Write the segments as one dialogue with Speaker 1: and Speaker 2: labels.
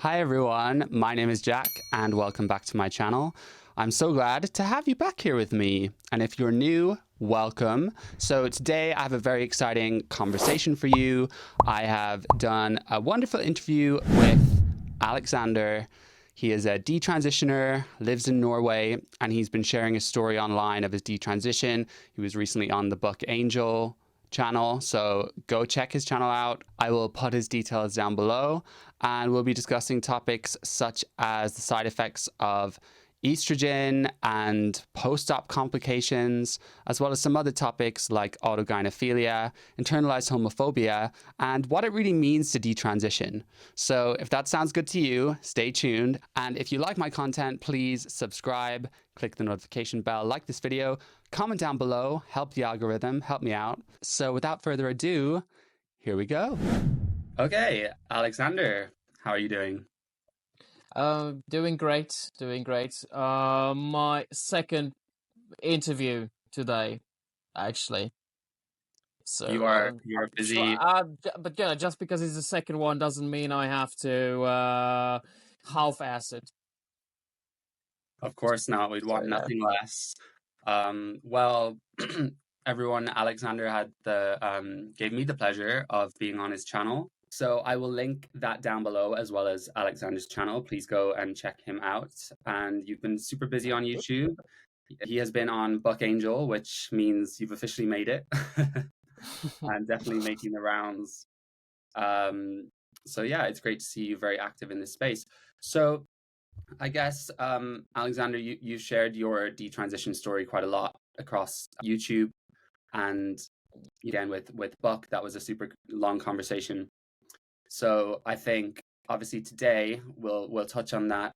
Speaker 1: Hi everyone, my name is Jack and welcome back to my channel. I'm so glad to have you back here with me. And if you're new, welcome. So today I have a very exciting conversation for you. I have done a wonderful interview with Alexander. He is a detransitioner, lives in Norway, and he's been sharing a story online of his detransition. He was recently on the Buck Angel channel, so go check his channel out. I will put his details down below, and we'll be discussing topics such as the side effects of estrogen and post-op complications, as well as some other topics like autogynephilia, internalized homophobia, and what it really means to detransition. So if that sounds good to you, stay tuned. And if you like my content, please subscribe, click the notification bell, like this video, comment down below, help the algorithm, help me out. So without further ado, here we go. Okay, Alexander, how are you doing?
Speaker 2: Doing great, doing great. My second interview today, actually. So
Speaker 1: You're busy.
Speaker 2: but yeah, just because it's the second one doesn't mean I have to half-ass it.
Speaker 1: Of course not. We'd want nothing less. Well, everyone, Alexander had gave me the pleasure of being on his channel. So I will link that down below as well as Alexander's channel. Please go and check him out. And you've been super busy on YouTube. He has been on Buck Angel, which means you've officially made it. And definitely making the rounds. So yeah, it's great to see you very active in this space. So I guess, Alexander, you shared your detransition story quite a lot across YouTube, and again with Buck, that was a super long conversation. So I think obviously today we'll touch on that,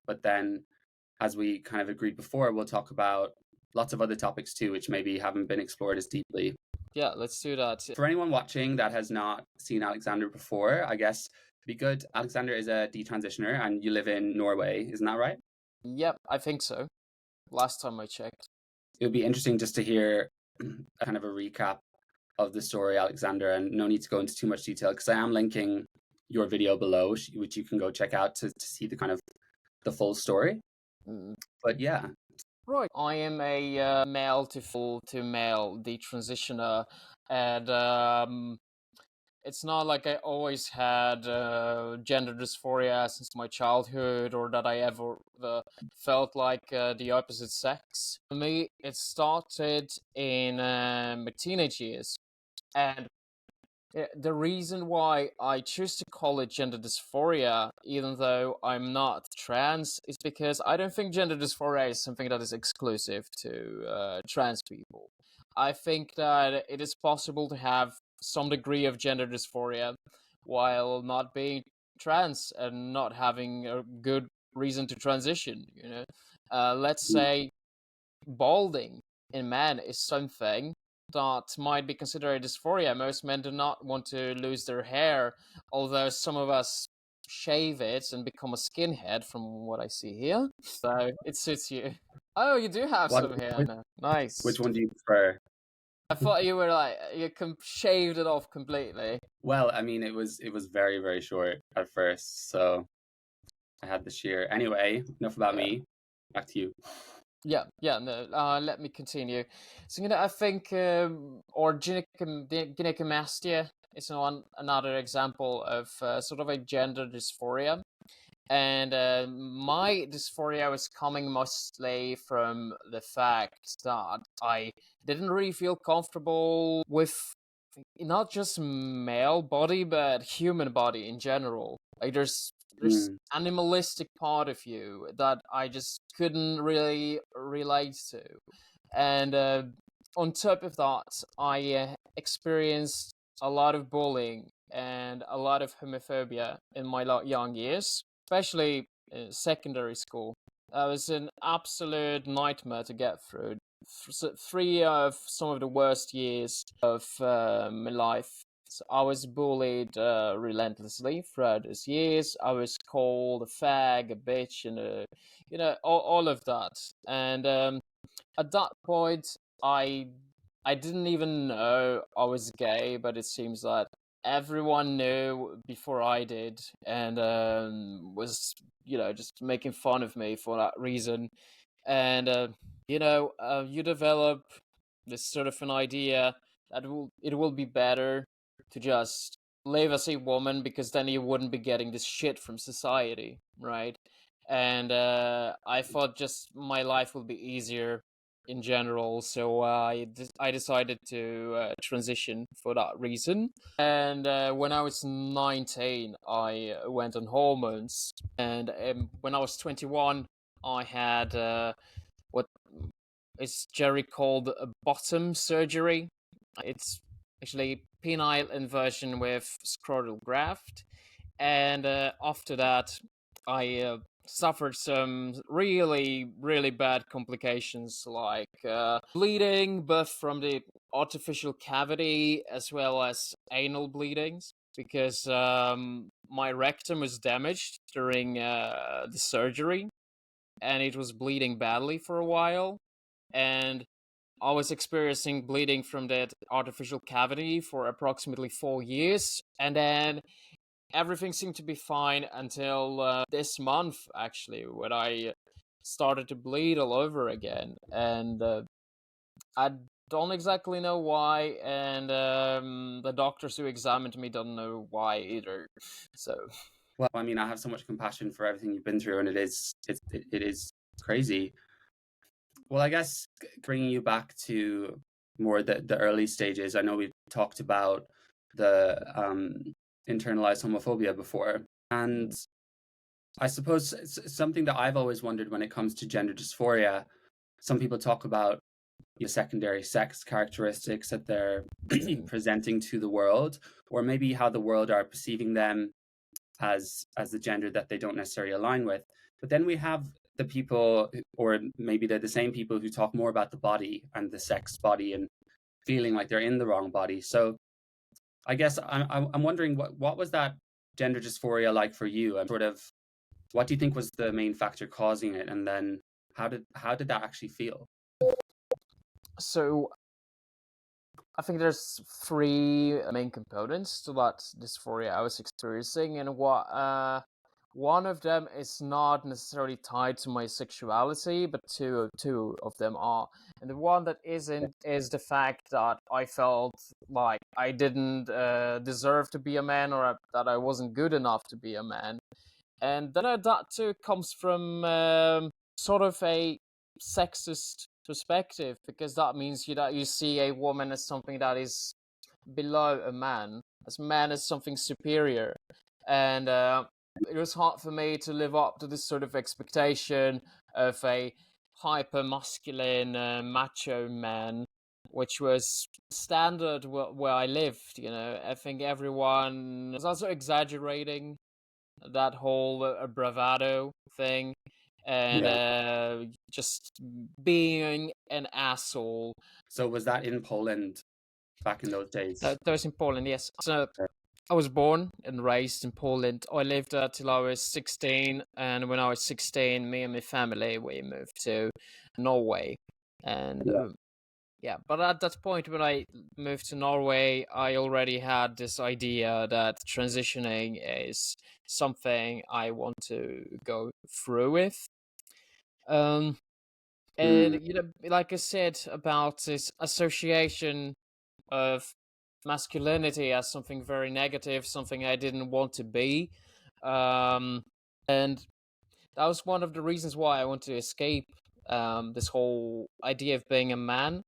Speaker 1: but then as we kind of agreed before, we'll talk about lots of other topics too, which maybe haven't been explored as deeply.
Speaker 2: Yeah, let's do that.
Speaker 1: For anyone watching that has not seen Alexander before, I guess it'd be good. Alexander is a detransitioner and you live in Norway, isn't that right?
Speaker 2: Yep, I think so. Last time I checked.
Speaker 1: It would be interesting just to hear kind of a recap of the story, Alexander, and no need to go into too much detail because I am linking your video below, which you can go check out to see the kind of the full story. But yeah.
Speaker 2: Right, I am a male to male detransitioner, and it's not like I always had gender dysphoria since my childhood, or that I ever felt like the opposite sex. For me, it started in my teenage years, and the reason why I choose to call it gender dysphoria, even though I'm not trans, is because I don't think gender dysphoria is something that is exclusive to trans people. I think that it is possible to have some degree of gender dysphoria while not being trans and not having a good reason to transition. Let's say balding in men is something that might be considered a dysphoria. Most men do not want to lose their hair, although some of us shave it and become a skinhead from what I see here. So it suits you. Oh, you do have some hair now. Nice.
Speaker 1: Which one do you prefer?
Speaker 2: I thought you were like you shaved it off completely.
Speaker 1: Well, I mean, it was very, very short at first, so I had the shear. Anyway, enough about me. Back to you.
Speaker 2: Yeah, no, let me continue. So, I think, or gynecomastia is another example of sort of a gender dysphoria. And my dysphoria was coming mostly from the fact that I didn't really feel comfortable with not just male body, but human body in general. Like there's animalistic part of you that I just couldn't really relate to. And on top of that, I experienced a lot of bullying and a lot of homophobia in my young years, especially in secondary school. That was an absolute nightmare to get through. 3 of some of the worst years of my life. So I was bullied relentlessly throughout those years. I was called a fag, a bitch, and all of that. And at that point, I didn't even know I was gay, but it seems that everyone knew before I did, and was just making fun of me for that reason. And you develop this sort of an idea that it will be better to just live as a woman, because then you wouldn't be getting this shit from society, right? And I thought just my life will be easier in general, so I decided to transition for that reason. And when I was 19, I went on hormones, and when I was 21, I had what is generally called a bottom surgery. It's actually penile inversion with scrotal graft. And after that, I suffered some really, really bad complications, like bleeding, both from the artificial cavity as well as anal bleedings, because my rectum was damaged during the surgery, and it was bleeding badly for a while. And I was experiencing bleeding from that artificial cavity for approximately 4 years. And then everything seemed to be fine until this month, actually, when I started to bleed all over again. And I don't exactly know why. And the doctors who examined me don't know why either. So.
Speaker 1: Well, I mean, I have so much compassion for everything you've been through, and it is crazy. Well, I guess bringing you back to more the early stages, I know we talked about the internalized homophobia before, and I suppose it's something that I've always wondered when it comes to gender dysphoria. Some people talk about your secondary sex characteristics that they're presenting to the world, or maybe how the world are perceiving them as the gender that they don't necessarily align with. But then we have the people, or maybe they're the same people, who talk more about the body and the sex body and feeling like they're in the wrong body. So I guess I'm wondering what was that gender dysphoria like for you, and sort of what do you think was the main factor causing it, and then how did that actually feel?
Speaker 2: So I think there's three main components to that dysphoria I was experiencing, and one of them is not necessarily tied to my sexuality, but two of them are. And the one that isn't is the fact that I felt like I didn't deserve to be a man, or that I wasn't good enough to be a man. And then that too comes from sort of a sexist perspective, because that means that you see a woman as something that is below a man as something superior. And it was hard for me to live up to this sort of expectation of a hyper masculine macho man, which was standard where I lived. I think everyone was also exaggerating that whole bravado thing, and just being an asshole.
Speaker 1: So was that in Poland back in those days?
Speaker 2: That was in Poland, yes. So I was born and raised in Poland. I lived there till I was 16, and when I was 16, me and my family, we moved to Norway. And but at that point when I moved to Norway, I already had this idea that transitioning is something I want to go through with. And like I said about this association of masculinity as something very negative, something I didn't want to be, and that was one of the reasons why I want to escape this whole idea of being a man.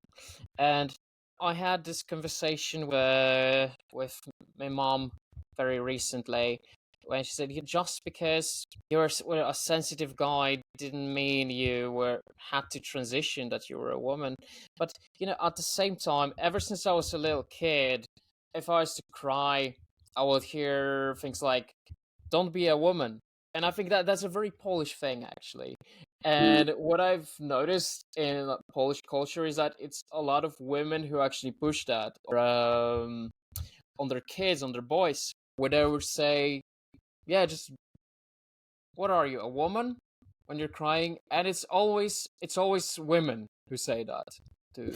Speaker 2: And I had this conversation with my mom very recently, when she said, just because you're a sensitive guy didn't mean you had to transition, that you were a woman. But, at the same time, ever since I was a little kid, if I was to cry, I would hear things like, don't be a woman. And I think that's a very Polish thing, actually. And what I've noticed in Polish culture is that it's a lot of women who actually push that on their kids, on their boys, where they would say, yeah, just, what are you, a woman, when you're crying? And it's always women who say that to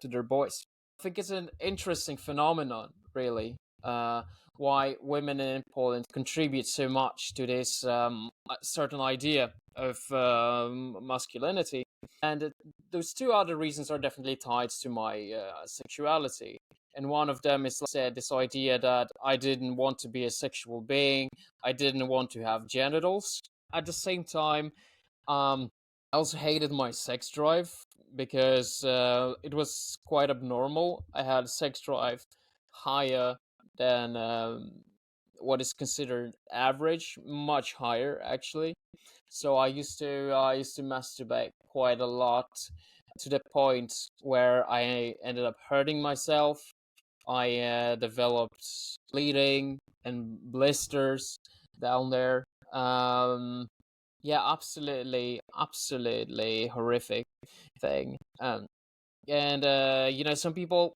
Speaker 2: their boys. I think it's an interesting phenomenon, really. why women in Poland contribute so much to this certain idea of masculinity. And those two other reasons are definitely tied to my sexuality. And one of them is, like I said, this idea that I didn't want to be a sexual being, I didn't want to have genitals. At the same time, I also hated my sex drive because it was quite abnormal. I had a sex drive higher than what is considered average, much higher actually. So I used to masturbate quite a lot, to the point where I ended up hurting myself. I developed bleeding and blisters down there. Um, yeah, absolutely horrific thing. And some people,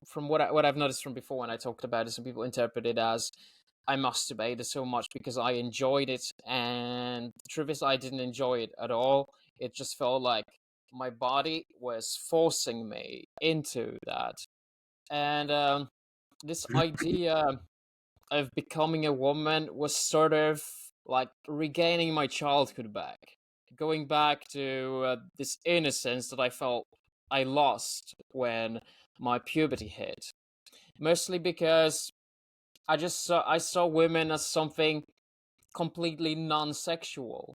Speaker 2: from what I've noticed from before when I talked about it, some people interpret it as I masturbated so much because I enjoyed it, and the truth is I didn't enjoy it at all. It just felt like my body was forcing me into that. And this idea of becoming a woman was sort of like regaining my childhood back, going back to this innocence that I felt I lost when my puberty hit. Mostly because I saw women as something completely non-sexual.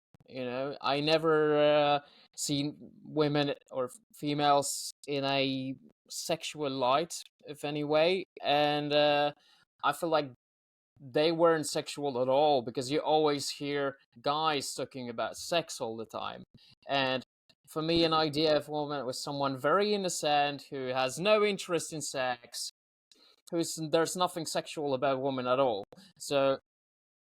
Speaker 2: I never seen women or females in a sexual light, if any way, and I feel like they weren't sexual at all, because you always hear guys talking about sex all the time. And for me, an idea of a woman was someone very innocent who has no interest in sex, there's nothing sexual about women at all. So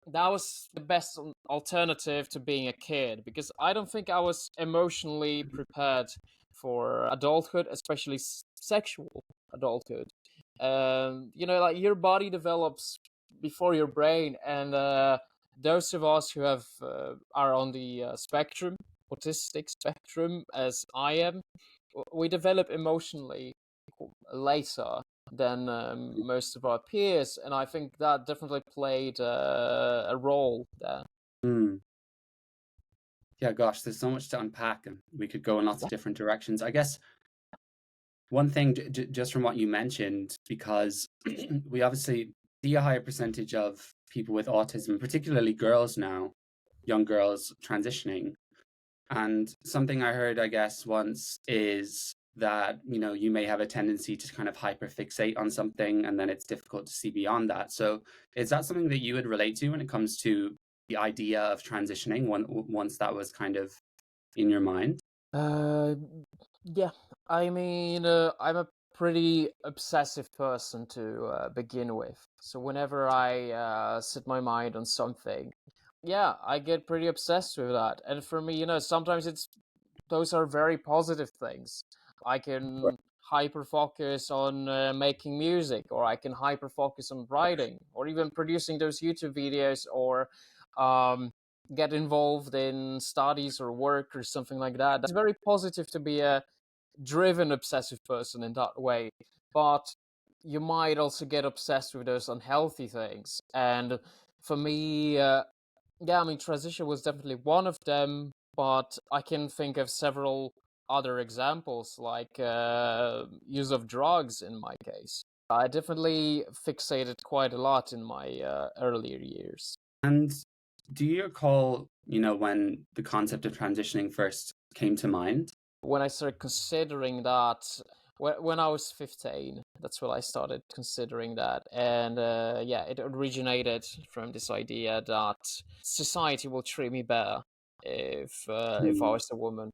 Speaker 2: that was the best alternative to being a kid, because I don't think I was emotionally prepared for adulthood, especially sexual adulthood. Like your body develops before your brain, and those of us who are on the spectrum, autistic spectrum, as I am, we develop emotionally later than most of our peers, and I think that definitely played a role there.
Speaker 1: Hmm. Yeah, gosh, there's so much to unpack, and we could go in lots of different directions. I guess one thing, just from what you mentioned, because we obviously see a higher percentage of people with autism, particularly girls now, young girls transitioning. And something I heard, I guess, once is that, you may have a tendency to kind of hyperfixate on something and then it's difficult to see beyond that. So is that something that you would relate to when it comes to the idea of transitioning once that was kind of in your mind?
Speaker 2: Uh, yeah, I mean, I'm a pretty obsessive person to begin with. So whenever I set my mind on something, yeah, I get pretty obsessed with that. And for me, sometimes those are very positive things. I can hyper focus on making music, or I can hyper focus on writing, or even producing those YouTube videos, or um, get involved in studies or work or something like that. It's very positive to be a driven obsessive person in that way. But you might also get obsessed with those unhealthy things. And for me, yeah, I mean, transition was definitely one of them, but I can think of several other examples, like use of drugs in my case. I definitely fixated quite a lot in my earlier years.
Speaker 1: And do you recall, when the concept of transitioning first came to mind?
Speaker 2: When I started considering that, when I was 15, that's when I started considering that. And yeah, it originated from this idea that society will treat me better if I
Speaker 1: Hmm.
Speaker 2: was a woman.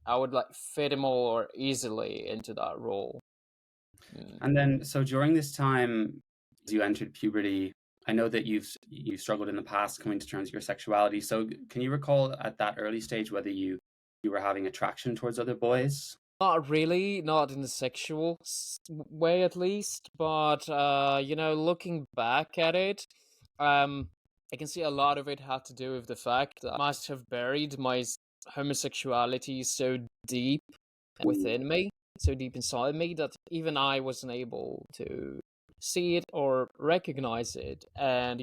Speaker 2: I would like fit more easily into that role. Mm.
Speaker 1: And then, so during this time, as you entered puberty, I know that you've struggled in the past coming to terms with your sexuality. So can you recall at that early stage whether you were having attraction towards other boys?
Speaker 2: Not really, not in the sexual way at least, but looking back at it, um, I can see a lot of it had to do with the fact that I must have buried my homosexuality so deep
Speaker 1: Mm.
Speaker 2: within me, so deep inside me, that even I wasn't able to see it or recognize it. And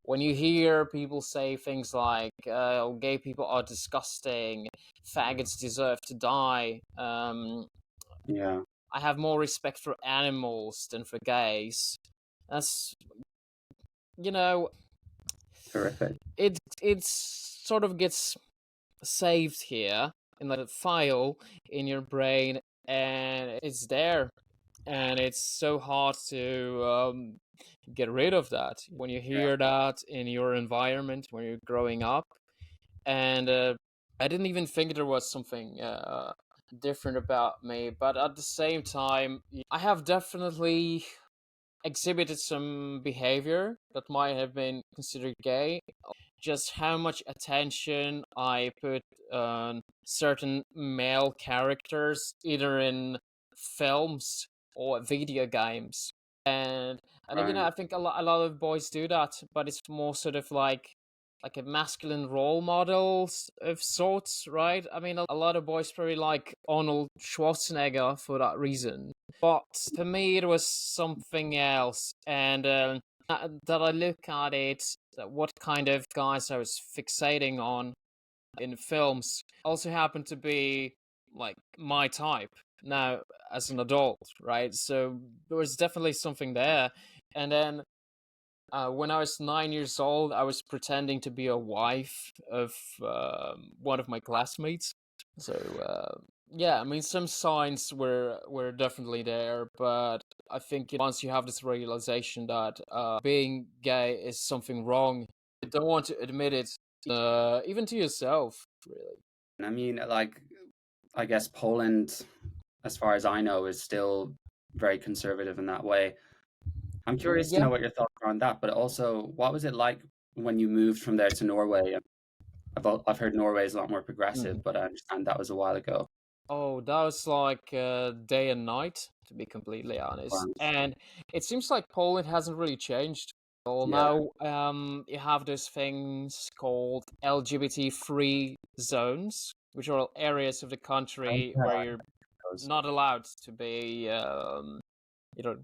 Speaker 2: when you hear people say things like oh, gay people are disgusting, faggots deserve to die,
Speaker 1: Yeah.
Speaker 2: I have more respect for animals than for gays. That's you know
Speaker 1: Horrific.
Speaker 2: it sort of gets saved here in like a file in your brain, and it's there, and it's so hard to get rid of that when you
Speaker 1: Yeah.
Speaker 2: hear that in your environment when you're growing up. And I didn't even think there was something different about me, but at the same time, I have definitely exhibited some behavior that might have been considered gay. Just how much attention I put on certain male characters, either in films or video games. And
Speaker 1: Right.
Speaker 2: I think a lot of boys do that, but it's more sort of like a masculine role models of sorts, right? I mean, a lot of boys probably like Arnold Schwarzenegger for that reason. But for me, it was something else. And that I look at it, what kind of guys I was fixating on in films also happened to be like my type now as an adult, right? So there was definitely something there. And then when I was 9 years old, I was pretending to be a wife of one of my classmates. So yeah, I mean, some signs were definitely there, but I think once you have this realization that being gay is something wrong, you don't want to admit it, even to yourself, really.
Speaker 1: I mean, like, I guess Poland, as far as I know, is still very conservative in that way. I'm curious to
Speaker 2: Yeah.
Speaker 1: know what your thoughts are on that, but also, what was it like when you moved from there to Norway? I've heard Norway is a lot more progressive,
Speaker 2: Mhm.
Speaker 1: but I understand that was a while ago.
Speaker 2: Oh, that was like day and night, to be completely honest.
Speaker 1: Wow.
Speaker 2: And it seems like Poland hasn't really changed. Well,
Speaker 1: Yeah.
Speaker 2: now you have those things called LGBT free zones, which are areas of the country
Speaker 1: Okay.
Speaker 2: where you're
Speaker 1: Those-
Speaker 2: not allowed to be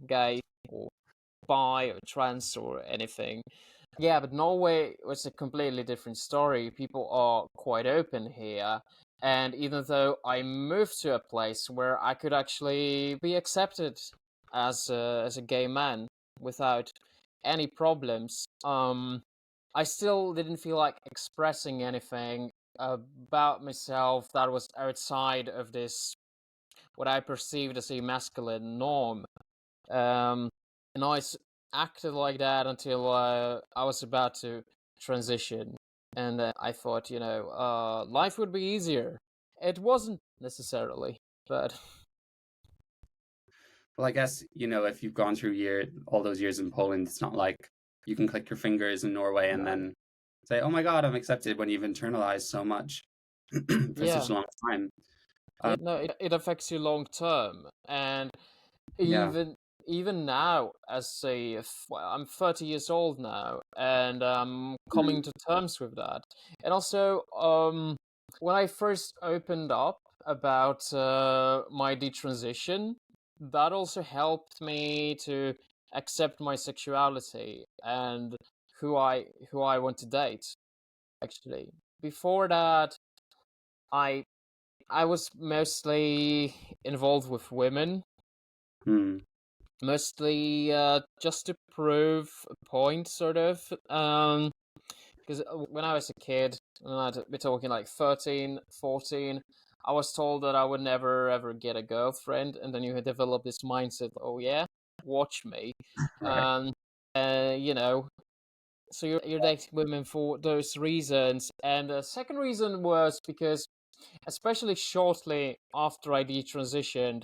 Speaker 2: gay or bi or trans or anything. Yeah, but Norway was a completely different story. People are quite open here. And even though I moved to a place where I could actually be accepted as a gay man without any problems, I still didn't feel like expressing anything about myself that was outside of this what I perceived as a masculine norm. Um, and I acted like that until I was about to transition. And I thought, life would be easier. It wasn't necessarily, but
Speaker 1: Well, I guess, if you've gone through all those years in Poland, it's not like you can click your fingers in Norway and
Speaker 2: no,
Speaker 1: then say, "Oh my God, I'm accepted," when you've internalized so much for such
Speaker 2: yeah,
Speaker 1: a long time.
Speaker 2: yeah,
Speaker 1: Um,
Speaker 2: no, it affects you long term. And
Speaker 1: yeah.
Speaker 2: even even now, well, I'm 30 years old now, and I'm coming
Speaker 1: Mm,
Speaker 2: to terms with that. And also, when I first opened up about my detransition, that also helped me to accept my sexuality and who I want to date. Actually, before that, I I was mostly involved with women,
Speaker 1: mm,
Speaker 2: mostly just to prove a point, sort of. Because when I was a kid, we're talking like 13, 14, I was told that I would never ever get a girlfriend, and then you develop this mindset, oh yeah, watch me.
Speaker 1: right.
Speaker 2: Um, you know, so you're dating women for those reasons. And the second reason was because, especially shortly after I detransitioned,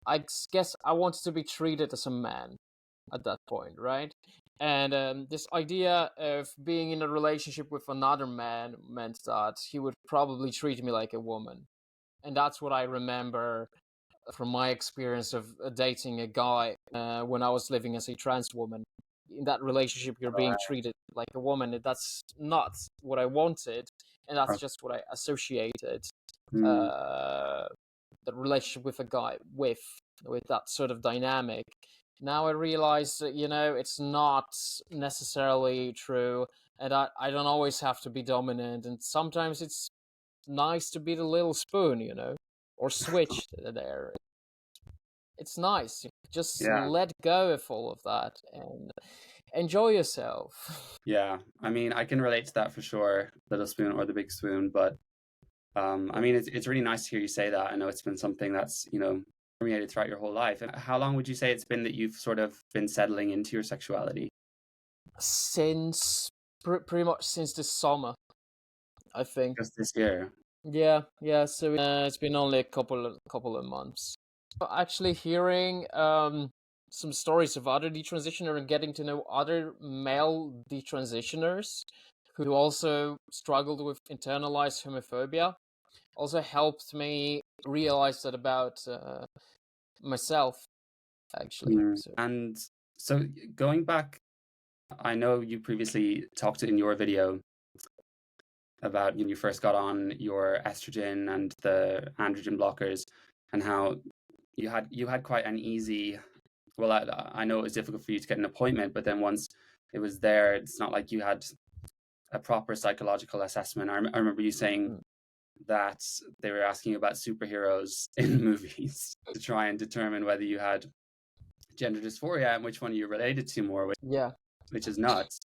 Speaker 2: I guess I wanted to be treated as a man at that point, right? And this idea of being in a relationship with another man meant that he would probably treat me like a woman. And that's what I remember from my experience of dating a guy when I was living as a trans woman. In that relationship, you're being treated like a woman. And that's not what I wanted, and that's
Speaker 1: Right.
Speaker 2: just what I associated
Speaker 1: Mm,
Speaker 2: uh, the relationship with a guy with that sort of dynamic. now I realize that, it's not necessarily true, and I don't always have to be dominant, and sometimes it's nice to be the little spoon, or switch there. It's nice. Just
Speaker 1: Yeah.
Speaker 2: let go of all of that and enjoy yourself.
Speaker 1: Yeah. I mean, I can relate to that for sure, little spoon or the big spoon, but I mean, it's really nice to hear you say that. I know it's been something that's, permeated throughout your whole life. And how long would you say it's been that you've sort of been settling into your sexuality?
Speaker 2: Since pretty much since this summer, I think.
Speaker 1: Just this year.
Speaker 2: Yeah. So it's been only a couple of months. Actually, hearing some stories of other detransitioners and getting to know other male detransitioners who also struggled with internalized homophobia also helped me realize that about myself, actually. So,
Speaker 1: And so going back, I know you previously talked in your video about when you first got on your estrogen and the androgen blockers, and how you had quite an easy. Well, I know it was difficult for you to get an appointment, but then once it was there, it's not like you had a proper psychological assessment. I remember you saying
Speaker 2: mm,
Speaker 1: that they were asking you about superheroes in movies to try and determine whether you had gender dysphoria and which one you related to more,
Speaker 2: yeah.
Speaker 1: which is nuts.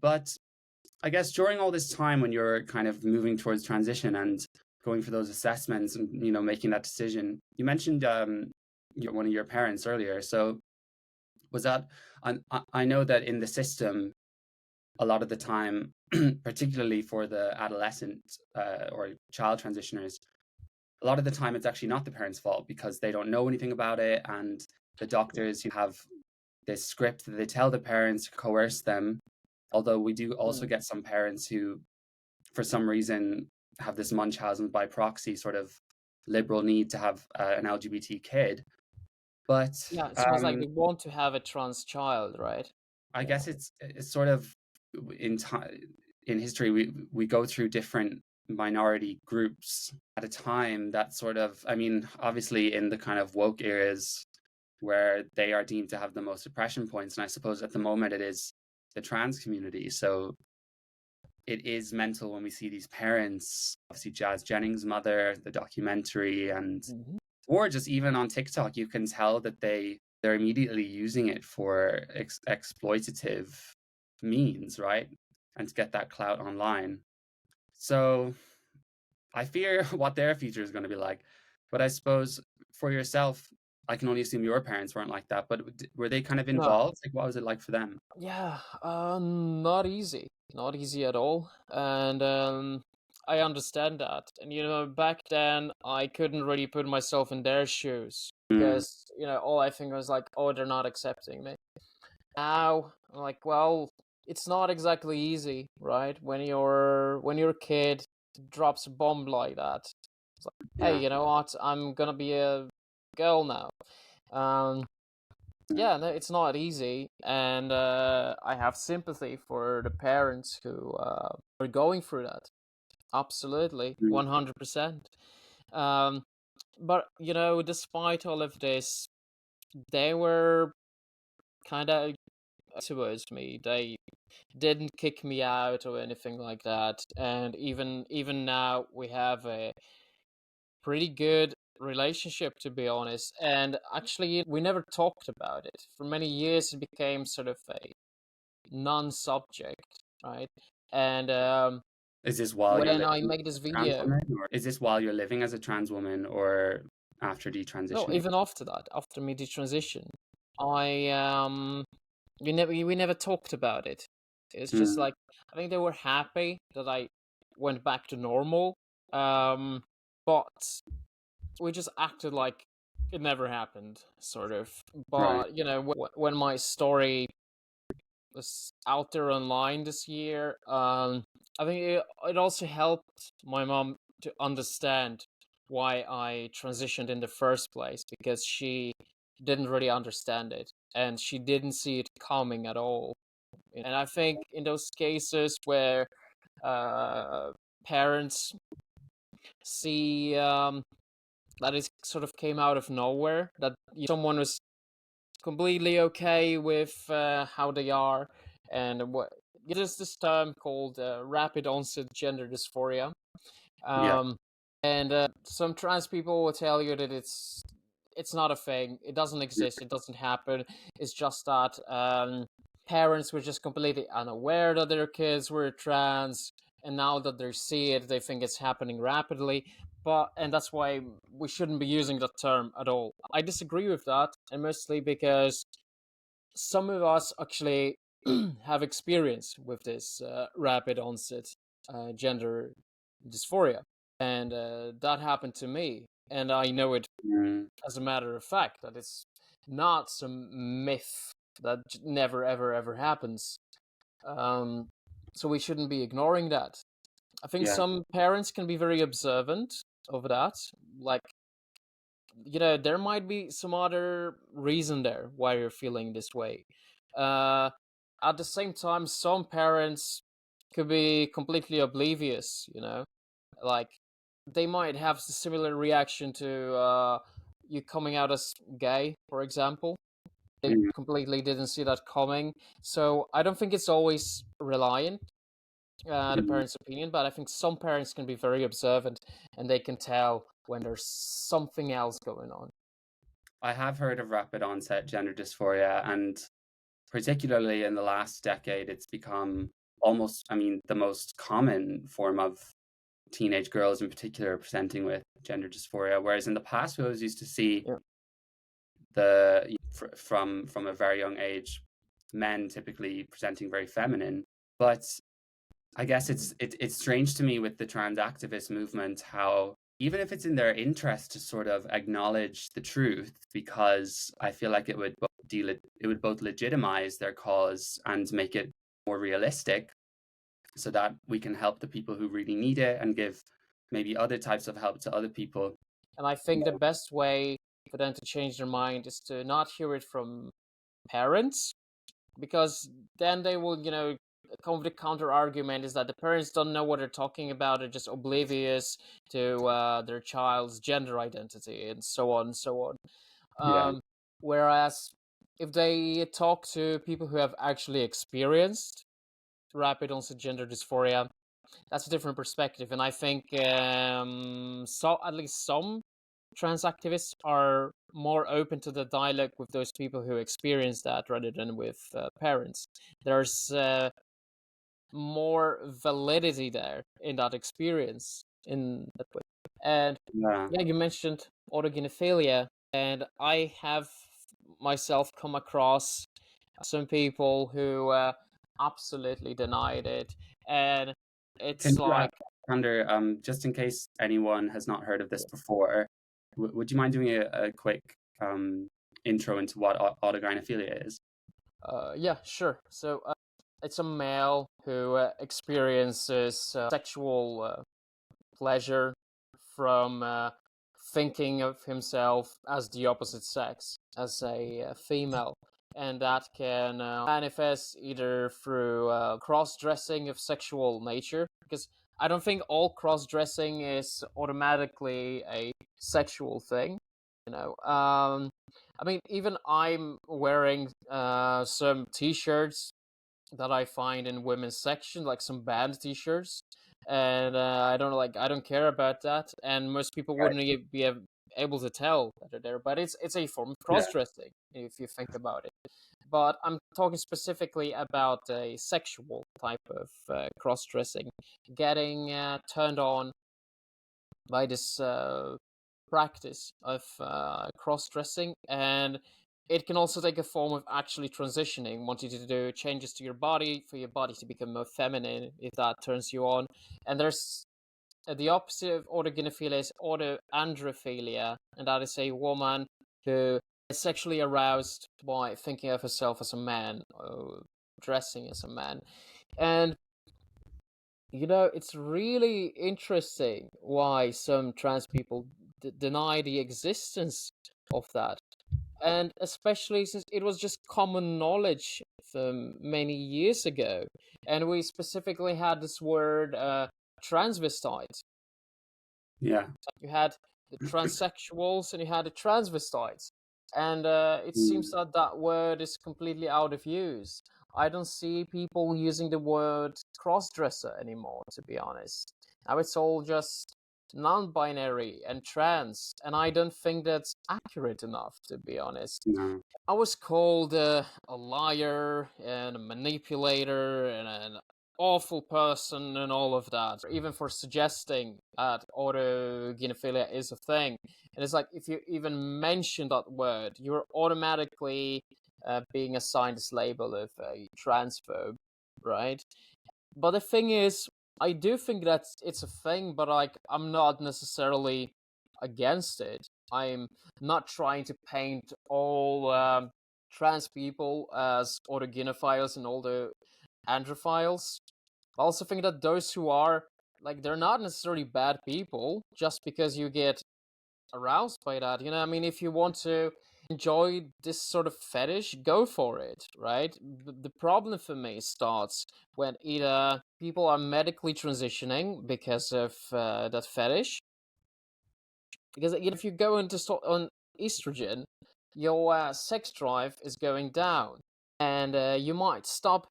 Speaker 1: But I guess during all this time when you're kind of moving towards transition and going for those assessments and making that decision, you mentioned one of your parents earlier. So was that? I know that in the system, a lot of the time, particularly for the adolescent or child transitioners, a lot of the time it's actually not the parents' fault because they don't know anything about it, and the doctors who have this script that they tell the parents to coerce them. Although we do also
Speaker 2: Mm.
Speaker 1: get some parents who, for some reason, have this Munchausen by proxy sort of liberal need to have an LGBT kid. But
Speaker 2: Yeah, it's almost like they want to have a trans child, right?
Speaker 1: I
Speaker 2: Yeah.
Speaker 1: guess it's sort of in time in history we go through different minority groups at a time. That sort of, I mean, obviously in the kind of woke eras where they are deemed to have the most oppression points, and I suppose at the moment it is the trans community. So it is mental when we see these parents, obviously Jazz Jennings' mother, the documentary, and
Speaker 2: Hmm.
Speaker 1: or just even on TikTok, you can tell that they're immediately using it for exploitative means, right? And to get that clout online. So I fear what their future is going to be like. But I suppose for yourself, I can only assume your parents weren't like that. But were they kind of
Speaker 2: No.
Speaker 1: involved? Like, what was it like for them?
Speaker 2: Yeah, not easy. Not easy at all. And I understand that. And back then I couldn't really put myself in their shoes
Speaker 1: Mm,
Speaker 2: because, all I think was like, oh, they're not accepting me. Now I'm like, well, it's not exactly easy, right? When your kid drops a bomb like that. It's like, hey,
Speaker 1: yeah.
Speaker 2: you know what? I'm gonna be a girl now. Um,
Speaker 1: Mm,
Speaker 2: yeah, no, it's not easy, and I have sympathy for the parents who are going through that. Absolutely,
Speaker 1: mm,
Speaker 2: 100%. Um, but despite all of this, they were kind of towards me. They didn't kick me out or anything like that, and even now we have a pretty good relationship, to be honest. And actually we never talked about it for many years. It became sort of a non-subject, right? And
Speaker 1: Is this while you're
Speaker 2: when I
Speaker 1: living
Speaker 2: make this
Speaker 1: as a trans
Speaker 2: video,
Speaker 1: woman, or is this while you're living as a trans woman, or after
Speaker 2: no,
Speaker 1: detransitioning?
Speaker 2: even after that, after me detransition, I we never talked about it. It's just
Speaker 1: Mm,
Speaker 2: like, I think they were happy that I went back to normal, um but we just acted like it never happened, sort of.
Speaker 1: right.
Speaker 2: But when my story was out there online this year, I think it also helped my mom to understand why I transitioned in the first place, because she didn't really understand it and she didn't see it coming at all. And I think in those cases where uh, parents see that it sort of came out of nowhere, that someone was completely okay with how they are, and what there's this term called rapid onset gender dysphoria.
Speaker 1: Yeah.
Speaker 2: Um, and some trans people will tell you that it's not a thing. It doesn't exist. It doesn't happen. It's just that parents were just completely unaware that their kids were trans, and now that they see it, they think it's happening rapidly. And that's why we shouldn't be using that term at all. I disagree with that, and mostly because some of us actually have experience with this rapid onset gender dysphoria, and that happened to me, and I know it
Speaker 1: Mm.
Speaker 2: as a matter of fact that it's not some myth that never ever ever happens. Um, so we shouldn't be ignoring that. I think
Speaker 1: Yeah.
Speaker 2: some parents can be very observant of that, like there might be some other reason there why you're feeling this way. Uh, at the same time, some parents could be completely oblivious, like they might have a similar reaction to you coming out as gay, for example. They
Speaker 1: Mm.
Speaker 2: completely didn't see that coming. So I don't think it's always reliant, the
Speaker 1: Mm.
Speaker 2: parents' opinion, but I think some parents can be very observant and they can tell when there's something else going on.
Speaker 1: I have heard of rapid onset gender dysphoria, and particularly in the last decade, it's become almost, I mean, the most common form of teenage girls in particular presenting with gender dysphoria. Whereas in the past, we always used to see
Speaker 2: Yeah.
Speaker 1: from a very young age, men typically presenting very feminine. But I guess it's strange to me with the trans activist movement how even if it's in their interest to sort of acknowledge the truth, because I feel like it would both legitimize their cause and make it more realistic, so that we can help the people who really need it and give maybe other types of help to other people.
Speaker 2: And I think the best way for them to change their mind is to not hear it from parents, because then they will, come with the counter argument is that the parents don't know what they're talking about, they're just oblivious to their child's gender identity and so on and so on.
Speaker 1: Yeah.
Speaker 2: Whereas if they talk to people who have actually experienced rapid onset gender dysphoria, that's a different perspective. And I think so at least some trans activists are more open to the dialogue with those people who experience that rather than with parents. There's more validity there in that experience in that way. And
Speaker 1: Yeah.
Speaker 2: yeah, you mentioned autogynephilia, and I have myself come across some people who absolutely denied it, and
Speaker 1: Can
Speaker 2: it's
Speaker 1: you ask,
Speaker 2: like
Speaker 1: Sander, just in case anyone has not heard of this before, would you mind doing a quick intro into what autogynephilia is?
Speaker 2: yeah, sure. So it's a male who experiences sexual pleasure from thinking of himself as the opposite sex, as a female. And that can manifest either through cross-dressing of sexual nature, because I don't think all cross-dressing is automatically a sexual thing. I mean, even I'm wearing some T-shirts that I find in women's section, like some band T-shirts, and I don't care about that, and most people
Speaker 1: Right.
Speaker 2: wouldn't be able to tell that they're there, but it's a form of
Speaker 1: Yeah.
Speaker 2: cross-dressing if you think about it. But I'm talking specifically about a sexual type of cross-dressing, getting turned on by this practice of cross-dressing, and it can also take a form of actually transitioning, wanting to do changes to your body for your body to become more feminine if that turns you on. And there's the opposite of autogynephilia is autoandrophilia, and that is a woman who is sexually aroused by thinking of herself as a man or dressing as a man. And it's really interesting why some trans people deny the existence of that. And especially since it was just common knowledge from many years ago. And we specifically had this word transvestite.
Speaker 1: Yeah.
Speaker 2: You had the transsexuals and you had the transvestites. And it seems that that word is completely out of use. I don't see people using the word cross-dresser anymore, to be honest. Now it's all just non-binary and trans, and I don't think that's accurate enough, to be honest.
Speaker 1: No.
Speaker 2: I was called a liar and a manipulator and an awful person and all of that, even for suggesting that autogynephilia is a thing. And it's like if you even mention that word, you're automatically being assigned this label of a transphobe, right? But the thing is, I do think that it's a thing, but like I'm not necessarily against it. I'm not trying to paint all trans people as autogynephiles and all the androphiles. I also think that those who are like they're not necessarily bad people just because you get aroused by that. You know, I mean, if you want to enjoy this sort of fetish, go for it, right? The problem for me starts when either people are medically transitioning because of that fetish. Because if you go into on estrogen, your sex drive is going down, and you might stop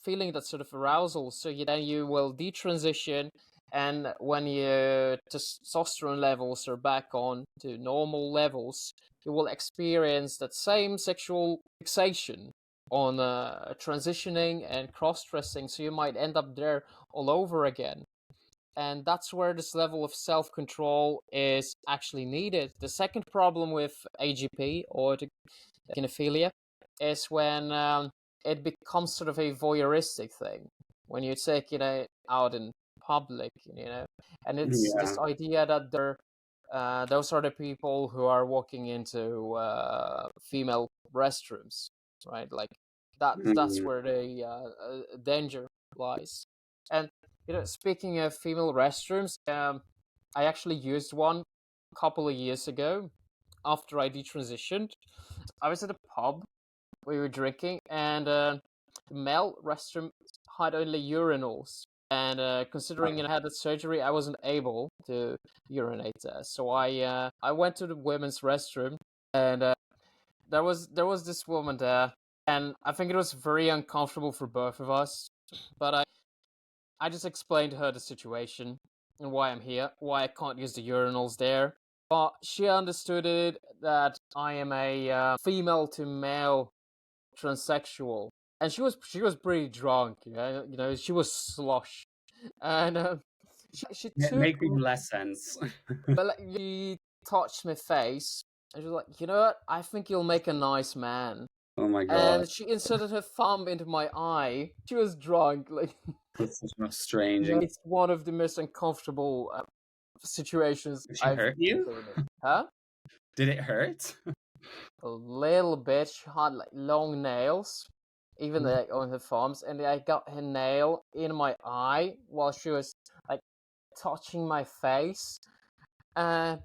Speaker 2: feeling that sort of arousal. So then you will detransition, and when your testosterone levels are back on to normal levels, you will experience that same sexual fixation on transitioning and cross-dressing. So you might end up there all over again. And that's where this level of self-control is actually needed. The second problem with AGP or genophilia is when it becomes sort of a voyeuristic thing. When you take it out in public, and it's
Speaker 1: Yeah.
Speaker 2: this idea that those are the people who are walking into female restrooms, right? Like that's where the danger lies. And speaking of female restrooms, I actually used one a couple of years ago after I detransitioned. I was at a pub, we were drinking, and the male restroom had only urinals. And considering I had the surgery, I wasn't able to urinate there. So I went to the women's restroom, and there was this woman there, and I think it was very uncomfortable for both of us. But I just explained to her the situation and why I'm here, why I can't use the urinals there. But she understood it that I am a female to male transsexual, and she was pretty drunk. She was slosh, and she
Speaker 1: It
Speaker 2: took,
Speaker 1: makes even less sense.
Speaker 2: but like, she touched my face, and she was like, you know what? I think you'll make a nice man.
Speaker 1: Oh my God.
Speaker 2: And she inserted her thumb into my eye. She was drunk, like.
Speaker 1: That's such a strange.
Speaker 2: It's one of the most uncomfortable situations
Speaker 1: Did she
Speaker 2: I've
Speaker 1: hurt you?
Speaker 2: been in. Huh?
Speaker 1: Did it hurt?
Speaker 2: A little bit. She had like long nails, even like on her thumbs, and I got her nail in my eye while she was like touching my face. Uh,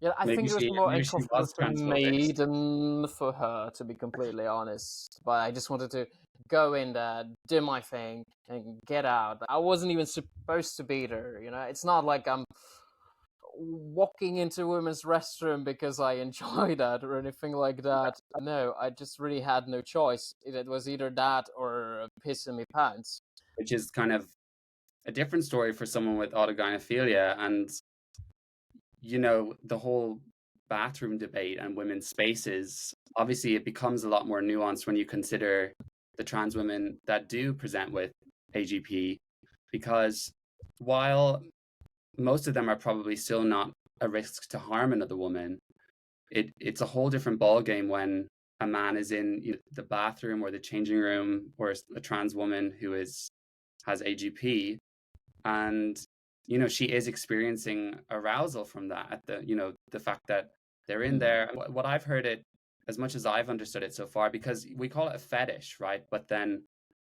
Speaker 2: yeah, I think it was more
Speaker 1: Maybe she
Speaker 2: uncomfortable
Speaker 1: was
Speaker 2: for me
Speaker 1: transphobic.
Speaker 2: than for her, to be completely honest. But I just wanted to go in there, do my thing, and get out. I wasn't even supposed to be there. It's not like I'm walking into a women's restroom because I enjoy that or anything like that. No, I just really had no choice. It was either that or piss in my pants.
Speaker 1: Which is kind of a different story for someone with autogynephilia. And, the whole bathroom debate and women's spaces, obviously it becomes a lot more nuanced when you consider the trans women that do present with AGP, because while most of them are probably still not a risk to harm another woman, it's a whole different ballgame when a man is in the bathroom or the changing room, or a trans woman who has AGP, and she is experiencing arousal from that, at the fact that they're in there. What I've heard it, as much as I've understood it so far, because we call it a fetish, right? But then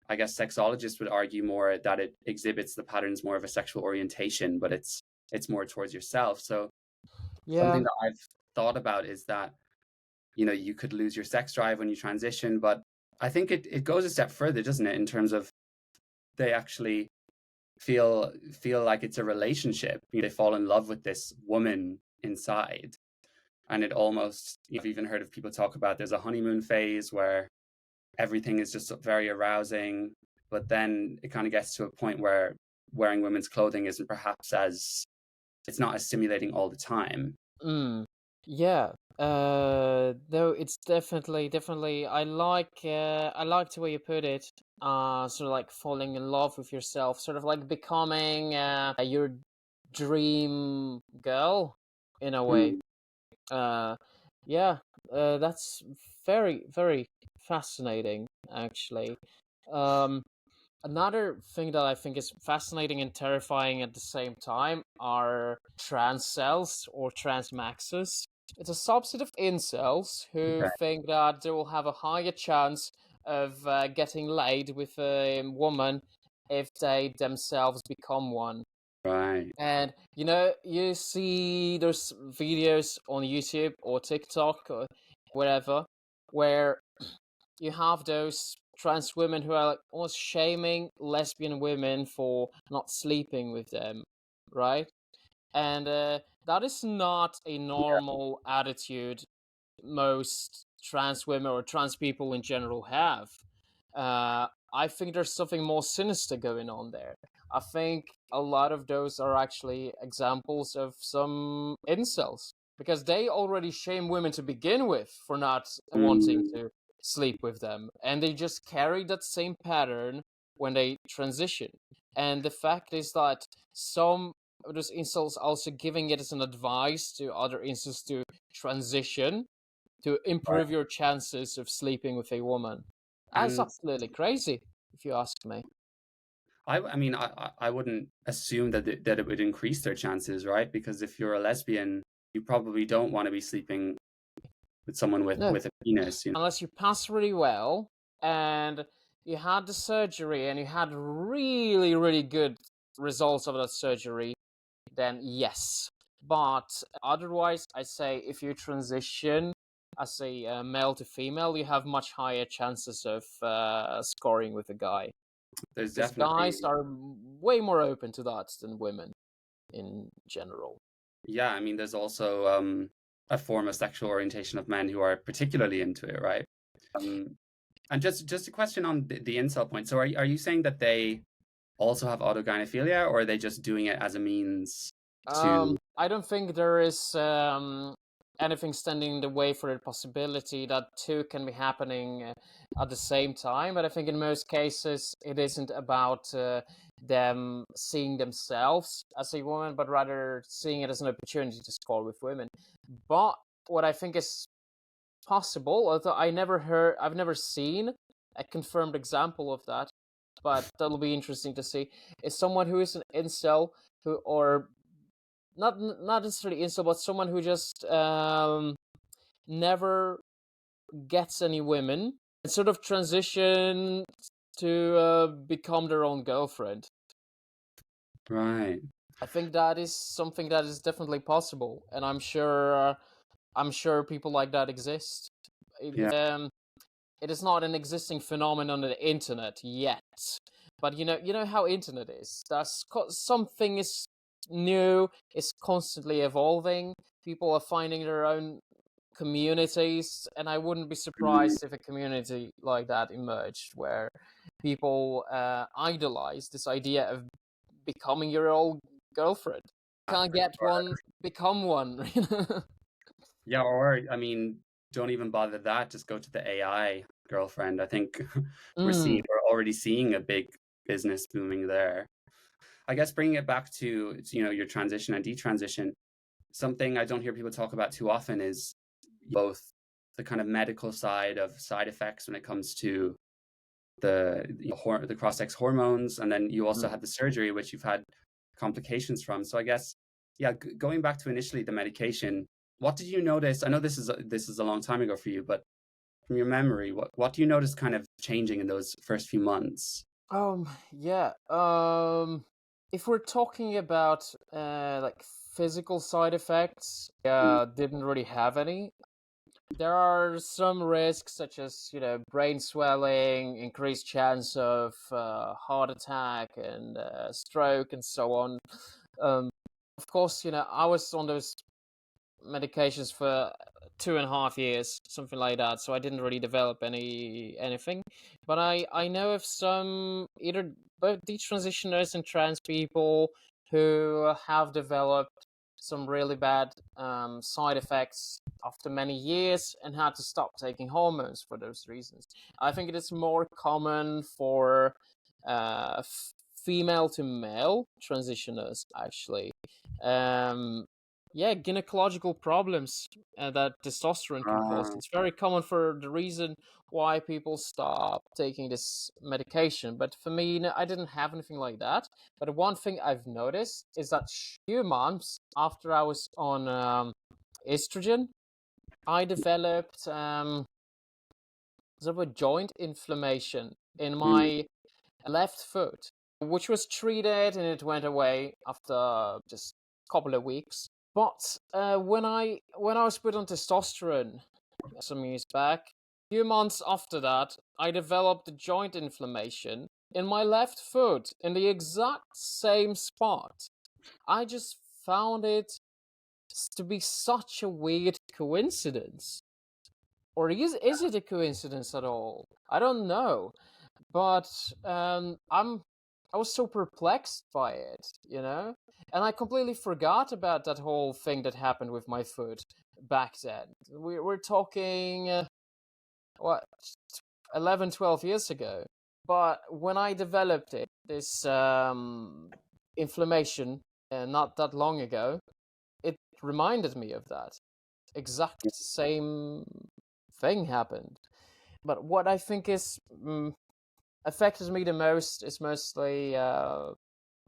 Speaker 1: I guess sexologists would argue more that it exhibits the patterns more of a sexual orientation, but it's more towards yourself. So
Speaker 2: Yeah.
Speaker 1: something that I've thought about is that you could lose your sex drive when you transition, but I think it goes a step further, doesn't it, in terms of they actually feel like it's a relationship. They fall in love with this woman inside. And it almost, I've even heard of people talk about there's a honeymoon phase where everything is just very arousing, but then it kind of gets to a point where wearing women's clothing isn't perhaps as, it's not as stimulating all the time.
Speaker 2: Mm. Yeah. Though it's definitely. I like the way you put it. Sort of like falling in love with yourself, sort of like becoming your dream girl in a way.
Speaker 1: Mm,
Speaker 2: Yeah. That's very fascinating, actually. Um, Another thing that I think is fascinating and terrifying at the same time are trans cells or trans maxes. It's a subset of incels who
Speaker 1: okay,
Speaker 2: think that they will have a higher chance of getting laid with a woman if they themselves become one.
Speaker 1: right.
Speaker 2: And you see those videos on YouTube or TikTok or wherever where you have those trans women who are like almost shaming lesbian women for not sleeping with them, right? And that is not a
Speaker 1: Yeah.
Speaker 2: normal attitude most trans women or trans people in general have. I think there's something more sinister going on there. I think a lot of those are actually examples of some incels because they already shame women to begin with for not wanting
Speaker 1: Mm,
Speaker 2: to sleep with them, and they just carry that same pattern when they transition. And the fact is that some of those incels also giving it as an advice to other incels to transition to
Speaker 1: right.
Speaker 2: improve your chances of sleeping with a woman. That's
Speaker 1: And
Speaker 2: absolutely crazy, if you ask me.
Speaker 1: I mean, I wouldn't assume that that it would increase their chances, right? Because if you're a lesbian, you probably don't want to be sleeping with someone
Speaker 2: No,
Speaker 1: with a penis, you know.
Speaker 2: unless you pass really well and you had the surgery and you had really good results of that surgery, then yes. But otherwise, I say if you transition as a male to female, you have much higher chances of scoring with a guy.
Speaker 1: There's
Speaker 2: Because
Speaker 1: definitely,
Speaker 2: guys are way more open to that than women in general.
Speaker 1: yeah, I mean, there's also a form of sexual orientation of men who are particularly into it, right? Um, and just a question on the incel point. So are you saying that they also have autogynephilia, or are they just doing it as a means to?
Speaker 2: I don't think there is anything standing in the way for the possibility that two can be happening at the same time. But I think in most cases it isn't about them seeing themselves as a woman, but rather seeing it as an opportunity to score with women. But what I think is possible, although I've never seen a confirmed example of that, but that'll be interesting to see, is someone who is an incel who, or not necessarily incel, but someone who just never gets any women and sort of transition to become their own girlfriend.
Speaker 1: Right.
Speaker 2: I think that is something that is definitely possible, and I'm sure people like that exist.
Speaker 1: Yeah.
Speaker 2: It is not an existing phenomenon on the internet yet, but you know how internet is. Something is new, is constantly evolving. People are finding their own communities, and I wouldn't be
Speaker 1: Mm,
Speaker 2: surprised if a community like that emerged, where people idolize this idea of becoming your old girlfriend. Can't get one, become one.
Speaker 1: yeah, or I mean, don't even bother that. Just go to the AI girlfriend. I think
Speaker 2: Mm.
Speaker 1: we're already seeing a big business booming there. I guess bringing it back to your transition and detransition, something I don't hear people talk about too often is both the kind of medical side of side effects when it comes to the cross-sex hormones, and then you also
Speaker 2: Mm.
Speaker 1: had the surgery, which you've had complications from. So I guess, yeah, going back to initially the medication, what did you notice? I know this is a long time ago for you, but from your memory, what do you notice kind of changing in those first few months?
Speaker 2: Yeah. If we're talking about like physical side effects,
Speaker 1: Mm,
Speaker 2: didn't really have any. There are some risks such as brain swelling, increased chance of heart attack and stroke and so on. Um, of course, I was on those medications for 2.5 years, something like that. So I didn't really develop anything. But I know of some either both detransitioners and trans people who have developed some really bad side effects after many years and had to stop taking hormones for those reasons. I think it is more common for uh, female to male transitioners, actually. Um, yeah, gynecological problems that testosterone can cause.
Speaker 1: Ah,
Speaker 2: It's very common for the reason why people stop taking this medication. But for me, no, I didn't have anything like that. But one thing I've noticed is that few months after I was on estrogen, I developed sort of a joint inflammation in
Speaker 1: mm,
Speaker 2: my left foot, which was treated and it went away after just a couple of weeks. But when I was put on testosterone some years back, a few months after that, I developed a joint inflammation in my left foot in the exact same spot. I just found it to be such a weird coincidence. Or is it a coincidence at all? I don't know. But I was so perplexed by it, you know? And I completely forgot about that whole thing that happened with my foot back then. We're talking what 11, 12 years ago. But when I developed it, this inflammation not that long ago, it reminded me of that. Exact same thing happened. But what I think is affected me the most is mostly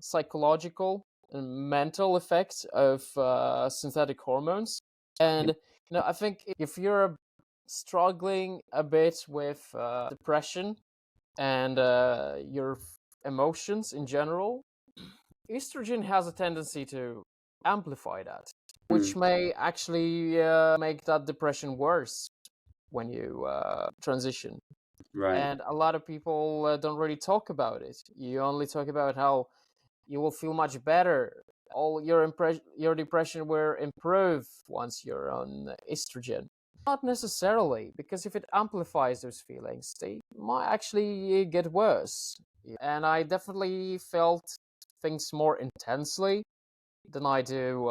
Speaker 2: psychological and mental effects of synthetic hormones. And I think if you're struggling a bit with depression and your emotions in general, estrogen has a tendency to amplify that, which
Speaker 1: mm,
Speaker 2: may actually make that depression worse when you transition.
Speaker 1: right.
Speaker 2: And a lot of people don't really talk about it. You only talk about how you will feel much better. All your depression will improve once you're on estrogen. Not necessarily, because if it amplifies those feelings, they might actually get worse. And I definitely felt things more intensely than I do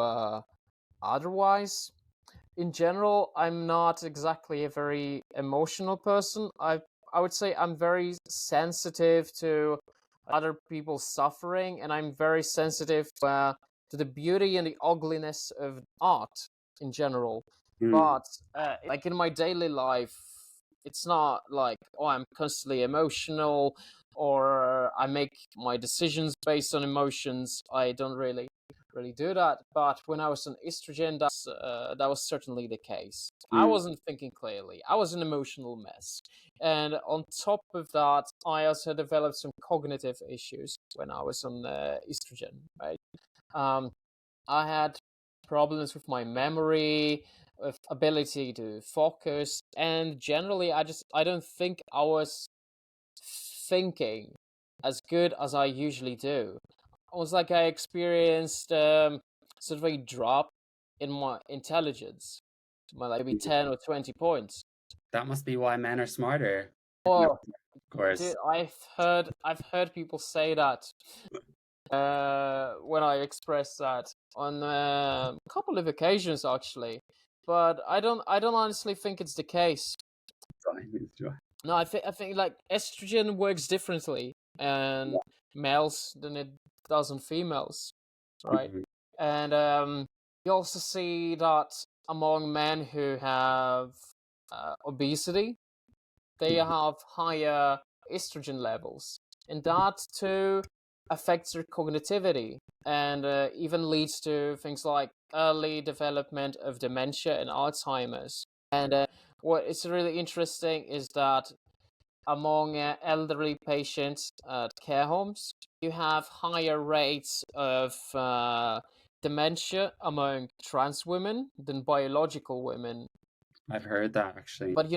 Speaker 2: otherwise. In general, I'm not exactly a very emotional person. I would say I'm very sensitive to other people's suffering, and I'm very sensitive to the beauty and the ugliness of art in general.
Speaker 1: Mm,
Speaker 2: But like in my daily life, it's not like, oh, I'm constantly emotional or I make my decisions based on emotions. I don't really do that. But when I was on estrogen, that was certainly the case. I
Speaker 1: mm,
Speaker 2: wasn't thinking clearly. I was an emotional mess. And on top of that, I also developed some cognitive issues when I was on estrogen, right? Um, I had problems with my memory, with ability to focus, and generally, I don't think I was thinking as good as I usually do. It was like I experienced sort of a drop in my intelligence, my like maybe
Speaker 1: mm.
Speaker 2: 10 or 20 points.
Speaker 1: That must be why men are smarter. No,
Speaker 2: Oh,
Speaker 1: of course.
Speaker 2: dude, I've heard people say that when I expressed that on a couple of occasions actually, but I don't honestly think it's the case.
Speaker 1: Fine, it's joy.
Speaker 2: No, I think like estrogen works differently in males than it does in females, right?
Speaker 1: Mhm,
Speaker 2: And you also see that among men who have obesity, they
Speaker 1: mhm,
Speaker 2: have higher estrogen levels, and that too affects their cognitivity and even leads to things like early development of dementia and Alzheimer's. And what is really interesting is that among elderly patients at care homes, you have higher rates of dementia among trans women than biological women.
Speaker 1: I've heard that actually.
Speaker 2: But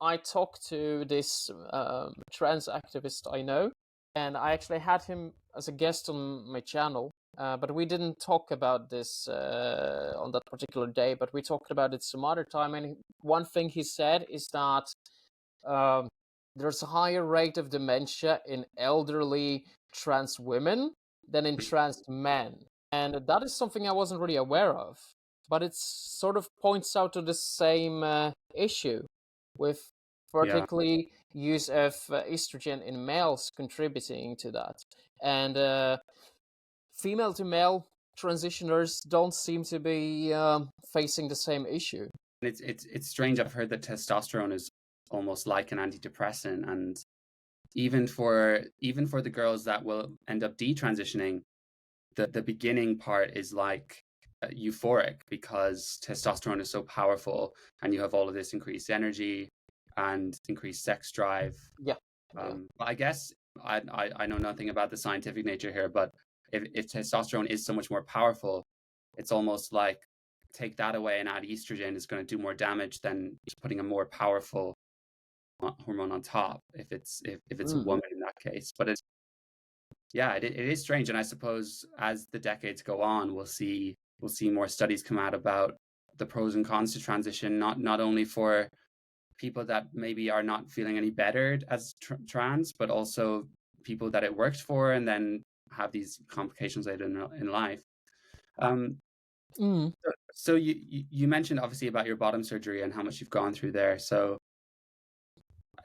Speaker 2: I talked to this trans activist I know, and I actually had him as a guest on my channel. But we didn't talk about this on that particular day, but we talked about it some other time. And one thing he said is that um, there's a higher rate of dementia in elderly trans women than in trans men. And that is something I wasn't really aware of. But it sort of points out to the same issue with
Speaker 1: Yeah.
Speaker 2: particularly use of estrogen in males contributing to that. And female to male transitioners don't seem to be facing the same issue.
Speaker 1: It's strange. I've heard that testosterone is almost like an antidepressant, and even for the girls that will end up detransitioning, the beginning part is like euphoric because testosterone is so powerful, and you have all of this increased energy and increased sex drive.
Speaker 2: Yeah.
Speaker 1: But I guess I know nothing about the scientific nature here, but if testosterone is so much more powerful, it's almost like take that away and add estrogen is going to do more damage than just putting a more powerful hormone on top if it's a woman in that case. But it is strange, and I suppose as the decades go on, we'll see more studies come out about the pros and cons to transition, not only for people that maybe are not feeling any better as trans, but also people that it worked for and then have these complications later in life. So you mentioned obviously about your bottom surgery and how much you've gone through there. So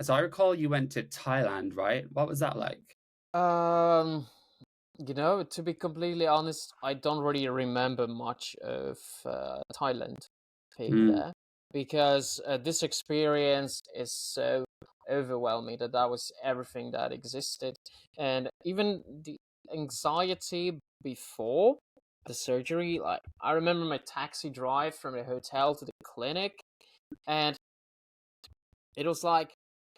Speaker 1: as I recall, you went to Thailand, right? What was that like?
Speaker 2: To be completely honest, I don't really remember much of Thailand being there because this experience is so overwhelming that was everything that existed. And even the anxiety before the surgery, like I remember my taxi drive from the hotel to the clinic, and it was like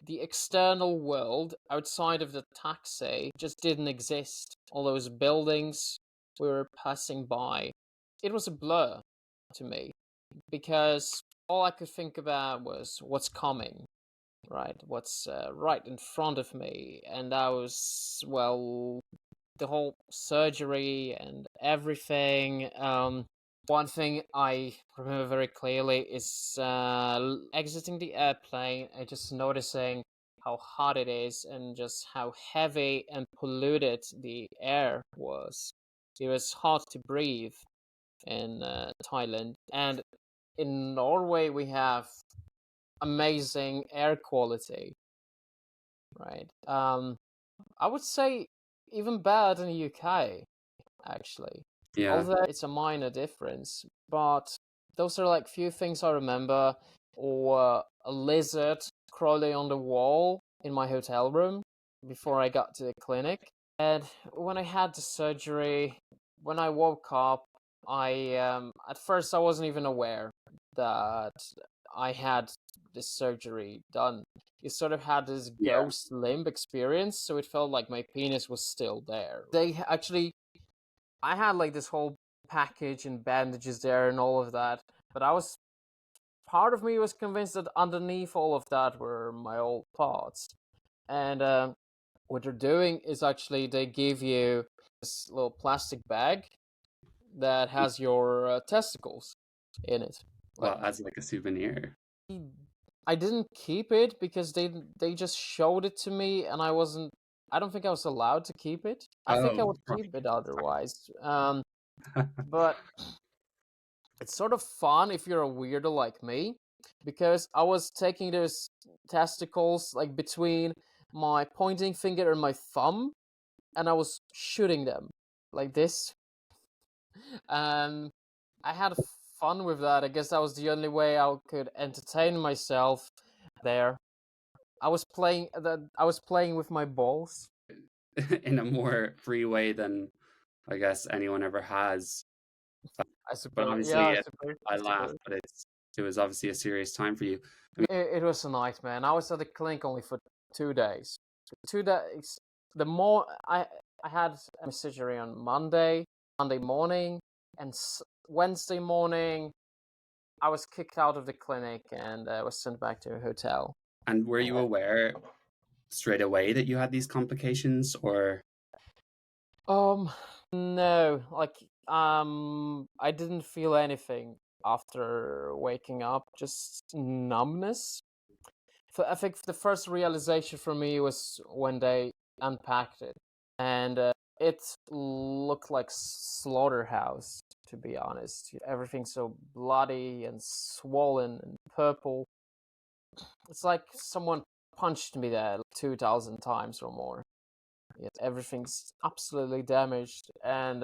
Speaker 2: the external world outside of the taxi just didn't exist. All those buildings we were passing by, it was a blur to me because all I could think about was what's coming, right? What's right in front of me. And that was, well, the whole surgery and everything. One thing I remember very clearly is exiting the airplane and just noticing how hot it is and just how heavy and polluted the air was. It was hard to breathe in Thailand. And in Norway, we have amazing air quality, right? I would say even better than the UK, actually.
Speaker 1: Yeah.
Speaker 2: Although it's a minor difference, but those are like few things I remember. Or a lizard crawling on the wall in my hotel room before I got to the clinic. And when I had the surgery, when I woke up, I at first I wasn't even aware that I had this surgery done. You sort of had this ghost limb experience, so it felt like my penis was still there. They actually, I had like this whole package and bandages there and all of that, but part of me was convinced that underneath all of that were my old parts. And what they're doing is actually they give you this little plastic bag that has your testicles in it.
Speaker 1: Well, as like a souvenir.
Speaker 2: I didn't keep it because they just showed it to me, and I don't think I was allowed to keep it. I think I would keep it otherwise. But it's sort of fun if you're a weirdo like me, because I was taking those testicles like between my pointing finger and my thumb, and I was shooting them like this. And I had fun with that. I guess that was the only way I could entertain myself there. I was playing with my balls
Speaker 1: in a more free way than I guess anyone ever has.
Speaker 2: I suppose.
Speaker 1: But obviously,
Speaker 2: Yeah,
Speaker 1: I laugh, but it was obviously a serious time for you.
Speaker 2: It was a nightmare. I was at the clinic only for 2 days. 2 days. The more I had a surgery on Monday morning, and Wednesday morning, I was kicked out of the clinic and was sent back to a hotel.
Speaker 1: And were you aware? straight away that you had these complications, or?
Speaker 2: No, like, I didn't feel anything after waking up, just numbness. I think the first realization for me was when they unpacked it, and it looked like slaughterhouse, to be honest. Everything's so bloody and swollen and purple. It's like someone punched me there 2,000 times or more. Yes, everything's absolutely damaged, and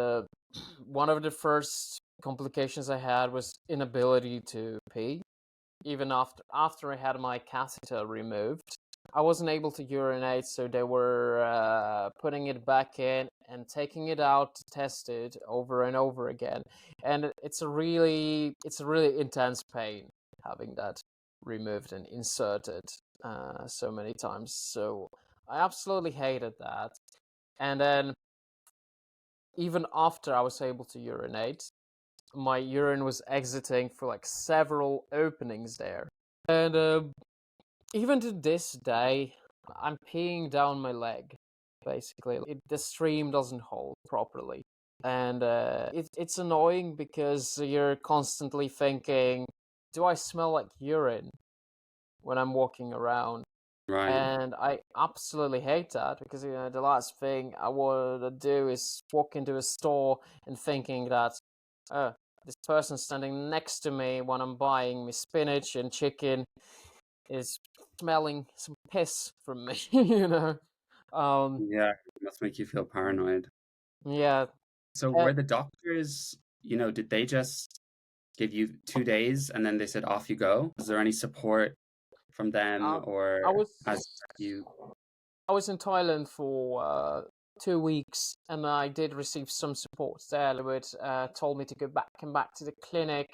Speaker 2: one of the first complications I had was inability to pee. Even after I had my catheter removed, I wasn't able to urinate, so they were putting it back in and taking it out to test it over and over again. And it's a really intense pain having that removed and inserted so many times. So I absolutely hated that. And then even after I was able to urinate, my urine was exiting through like several openings there. And even to this day, I'm peeing down my leg, basically. The stream doesn't hold properly. And it's annoying because you're constantly thinking, do I smell like urine when I'm walking around?
Speaker 1: Right.
Speaker 2: And I absolutely hate that because the last thing I want to do is walk into a store and thinking that, oh, this person standing next to me when I'm buying me spinach and chicken is smelling some piss from me, you know?
Speaker 1: Yeah, it must make you feel paranoid.
Speaker 2: Yeah.
Speaker 1: So
Speaker 2: Uh,
Speaker 1: were the doctors, did they just give you 2 days and then they said off you go? Was there any support from them,
Speaker 2: I, I
Speaker 1: or
Speaker 2: was
Speaker 1: as you?
Speaker 2: I was in Thailand for 2 weeks, and I did receive some support there. They would told me to come back to the clinic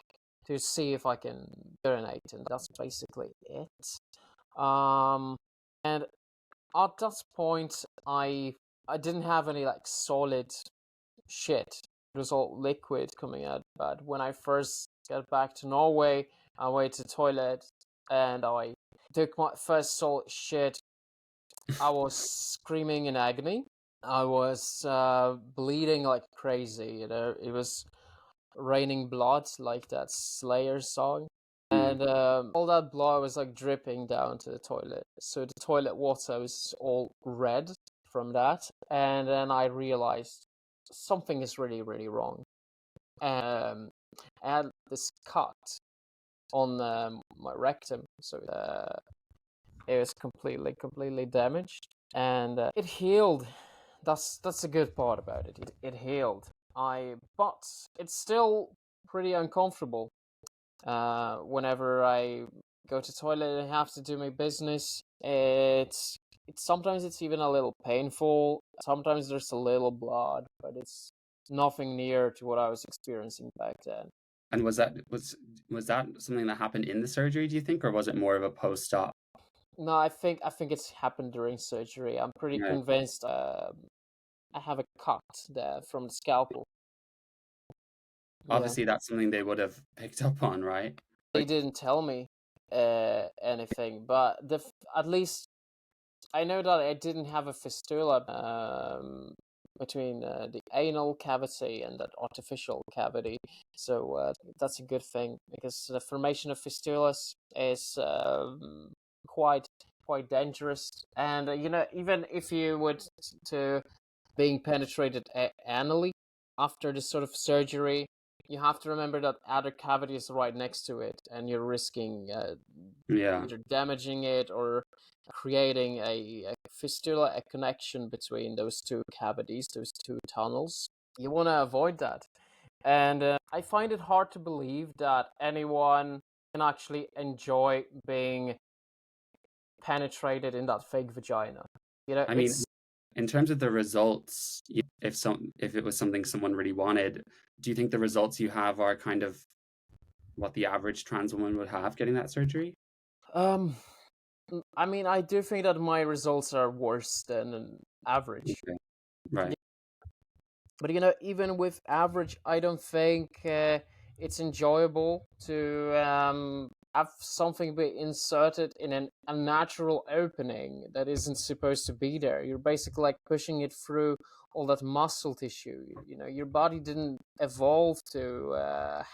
Speaker 2: to see if I can urinate, and that's basically it. And at that point, I didn't have any like solid shit. It was all liquid coming out. But when I first got back to Norway, I went to the toilet and I took my first solid shit. I was screaming in agony. I was bleeding like crazy. It was raining blood, like that Slayer song.
Speaker 1: Mm,
Speaker 2: And all that blood was like dripping down to the toilet. So the toilet water was all red from that. And then I realized something is really, really wrong. I had this cut on my rectum. So it was completely damaged. And it healed. That's a good part about it. It healed. But it's still pretty uncomfortable. Whenever I go to toilet and have to do my business, it's sometimes it's even a little painful. Sometimes there's a little blood, but it's nothing near to what I was experiencing back then.
Speaker 1: and was that something that happened in the surgery, do you think, or was it more of a post-op?
Speaker 2: No, I think it's happened during surgery. I'm pretty
Speaker 1: Right.
Speaker 2: convinced. I have a cut there from the scalpel. Yeah.
Speaker 1: Obviously, that's something they would have picked up on, right?
Speaker 2: They
Speaker 1: Like,
Speaker 2: didn't tell me anything, but at least I know that I didn't have a fistula between the anal cavity and that artificial cavity, so that's a good thing because the formation of fistulas is quite dangerous, and even if you would to being penetrated anally after this sort of surgery, you have to remember that other cavity is right next to it, and you're risking
Speaker 1: yeah.
Speaker 2: either damaging it or creating a fistula, a connection between those two cavities, those two tunnels. You want to avoid that. And I find it hard to believe that anyone can actually enjoy being penetrated in that fake vagina.
Speaker 1: I mean,
Speaker 2: It's
Speaker 1: in terms of the results, if it was something someone really wanted, do you think the results you have are kind of what the average trans woman would have getting that surgery?
Speaker 2: um I mean, I do think that my results are worse than an average.
Speaker 1: Okay. Right.
Speaker 2: But even with average, I don't think it's enjoyable to have something be inserted in an unnatural opening that isn't supposed to be there. You're basically like pushing it through all that muscle tissue. You know, your body didn't evolve to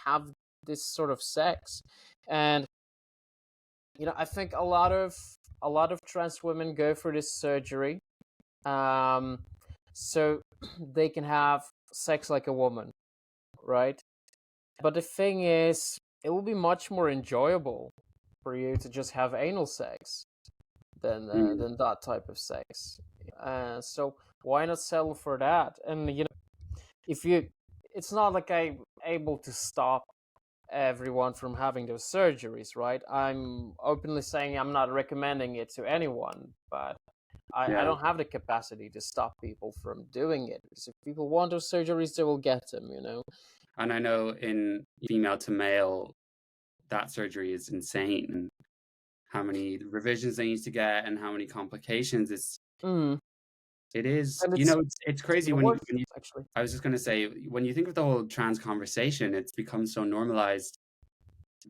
Speaker 2: have this sort of sex, and you know, I think a lot of trans women go through this surgery, um, so they can have sex like a woman, right? But the thing is, it will be much more enjoyable for you to just have anal sex than that type of sex. So why not settle for that? And you know, if you, it's not like I'm able to stop everyone from having those surgeries, right? I'm openly saying I'm not recommending it to anyone, but I
Speaker 1: Yeah.
Speaker 2: don't have the capacity to stop people from doing it. Because if people want those surgeries, they will get them, you know?
Speaker 1: And I know in female to male, that surgery is insane. And how many revisions they need to get and how many complications.
Speaker 2: Mm.
Speaker 1: It is,
Speaker 2: And
Speaker 1: you
Speaker 2: it's
Speaker 1: know, it's crazy when
Speaker 2: worth
Speaker 1: when
Speaker 2: it,
Speaker 1: you,
Speaker 2: actually.
Speaker 1: I was just going to say, when you think of the whole trans conversation, it's become so normalized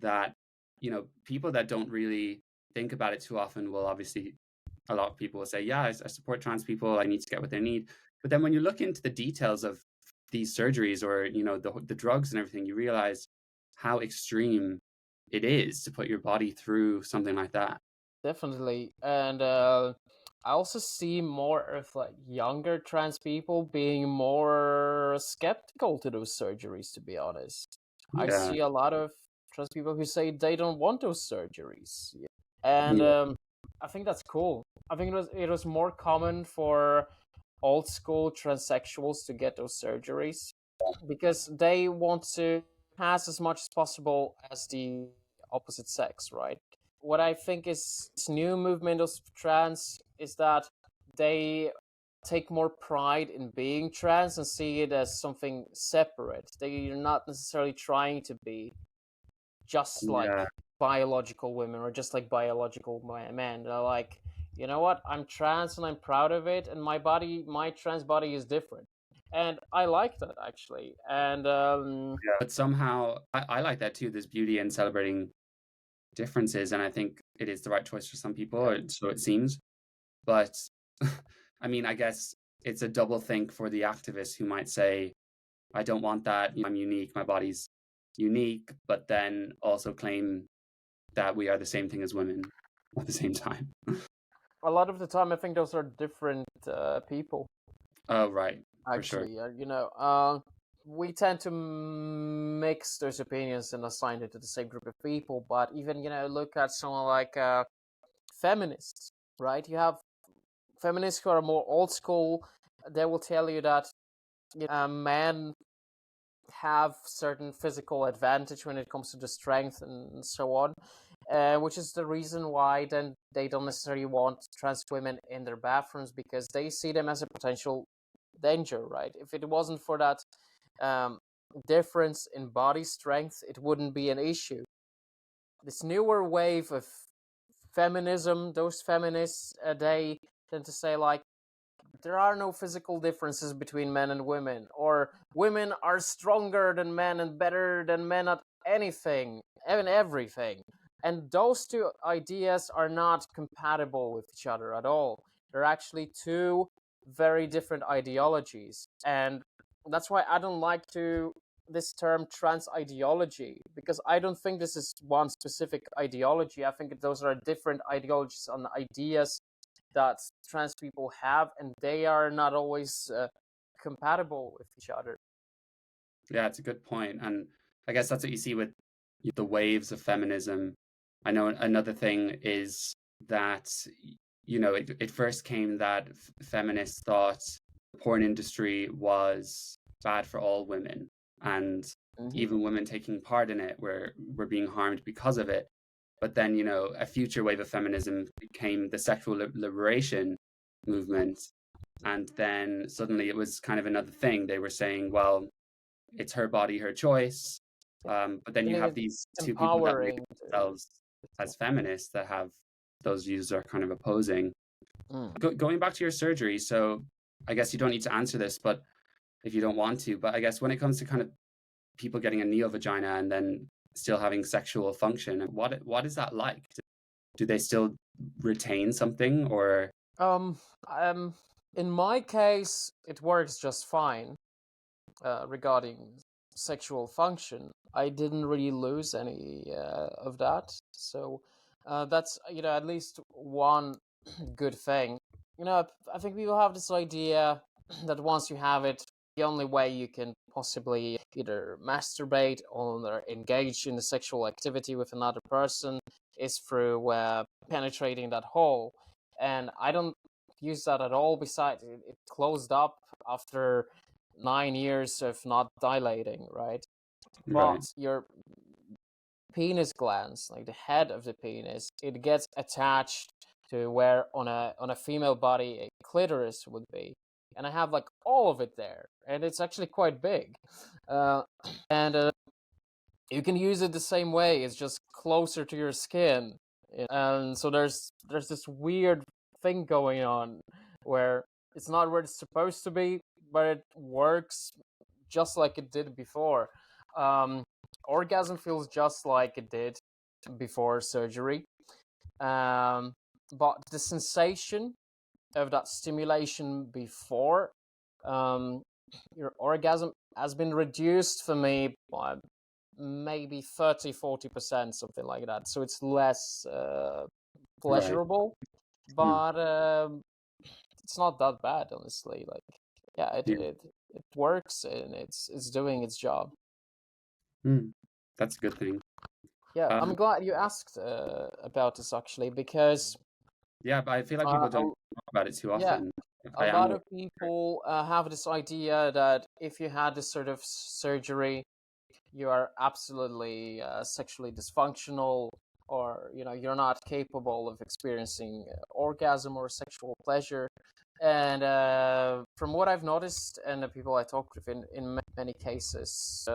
Speaker 1: that, you know, people that don't really think about it too often will obviously, a lot of people will say, yeah, I support trans people. I need to get what they need. But then when you look into the details of these surgeries or, you know, the drugs and everything, you realize how extreme it is to put your body through something like that.
Speaker 2: Definitely. And I also see more of like younger trans people being more skeptical to those surgeries, to be honest. I
Speaker 1: Yeah.
Speaker 2: see a lot of trans people who say they don't want those surgeries. Yeah. And
Speaker 1: Yeah.
Speaker 2: I think that's cool. I think it was more common for old school transsexuals to get those surgeries because they want to pass as much as possible as the opposite sex, right? What I think is this new movement of trans is that they take more pride in being trans and see it as something separate. They're not necessarily trying to be just like
Speaker 1: Yeah.
Speaker 2: biological women or just like biological men. They're like, you know what? I'm trans and I'm proud of it, and my trans body is different, and I like that actually. And
Speaker 1: Yeah. But somehow I like that too. There's beauty in celebrating differences, and I think it is the right choice for some people, or so it seems. But I mean, I guess it's a double think for the activists who might say, I don't want that. I'm unique. My body's unique, but then also claim that we are the same thing as women at the same time.
Speaker 2: a lot of the time, I think those are different people.
Speaker 1: Oh, right. For sure.
Speaker 2: Actually, we tend to mix those opinions and assign it to the same group of people. But even look at someone like feminists, right? You have feminists who are more old school. They will tell you that men have certain physical advantage when it comes to the strength and so on, which is the reason why then they don't necessarily want trans women in their bathrooms because they see them as a potential danger, right? If it wasn't for that um, difference in body strength, it wouldn't be an issue. This newer wave of feminism, those feminists, they tend to say like, there are no physical differences between men and women, or women are stronger than men and better than men at anything, even everything. And those two ideas are not compatible with each other at all. They're actually two very different ideologies. And that's why I don't like to this term trans ideology, because I don't think this is one specific ideology. I think those are different ideologies and ideas that trans people have, and they are not always compatible with each other.
Speaker 1: Yeah, it's a good point. And I guess that's what you see with the waves of feminism. I know another thing is that, you know, it first came that feminists thought the porn industry was bad for all women. And
Speaker 2: Mm-hmm.
Speaker 1: even women taking part in it were being harmed because of it. But then, you know, a future wave of feminism became the sexual liberation movement. And then suddenly it was kind of another thing. They were saying, well, it's her body, her choice. But then you
Speaker 2: Feeling
Speaker 1: have
Speaker 2: it
Speaker 1: these two people that label
Speaker 2: empowering.
Speaker 1: themselves as feminists that have those views are kind of opposing.
Speaker 2: Mm.
Speaker 1: Going back to your surgery, so I guess you don't need to answer this, but if you don't want to, but I guess when it comes to kind of people getting a neo-vagina and then still having sexual function. What is that like? Do they still retain something, or?
Speaker 2: Um, in my case, it works just fine. Regarding sexual function, I didn't really lose any of that. So that's, at least one good thing. I think people have this idea that once you have it, the only way you can possibly either masturbate or engage in a sexual activity with another person is through penetrating that hole. And I don't use that at all. Besides, it closed up after 9 years of not dilating, right?
Speaker 1: Right.
Speaker 2: But your penis glands, like the head of the penis, it gets attached to where on a female body a clitoris would be, and I have like all of it there, and it's actually quite big, uh, and you can use it the same way. It's just closer to your skin, and so there's this weird thing going on where it's not where it's supposed to be, but it works just like it did before. Um, Orgasm feels just like it did before surgery. But the sensation of that stimulation before your orgasm has been reduced for me by maybe 30-40%, something like that. So it's less
Speaker 1: Right.
Speaker 2: pleasurable,
Speaker 1: Hmm.
Speaker 2: but it's not that bad, honestly. Like, yeah,
Speaker 1: Yeah.
Speaker 2: it works and it's doing its job.
Speaker 1: Hmm. That's a good thing.
Speaker 2: Yeah, I'm
Speaker 1: Um,
Speaker 2: glad you asked about this actually, because
Speaker 1: yeah, but I feel like
Speaker 2: uh,
Speaker 1: people don't talk about it too
Speaker 2: yeah,
Speaker 1: often.
Speaker 2: a
Speaker 1: I am
Speaker 2: lot
Speaker 1: aware.
Speaker 2: of people have this idea that if you had this sort of surgery, you are absolutely sexually dysfunctional, or you're not capable of experiencing orgasm or sexual pleasure. And from what I've noticed and the people I talked with in many cases,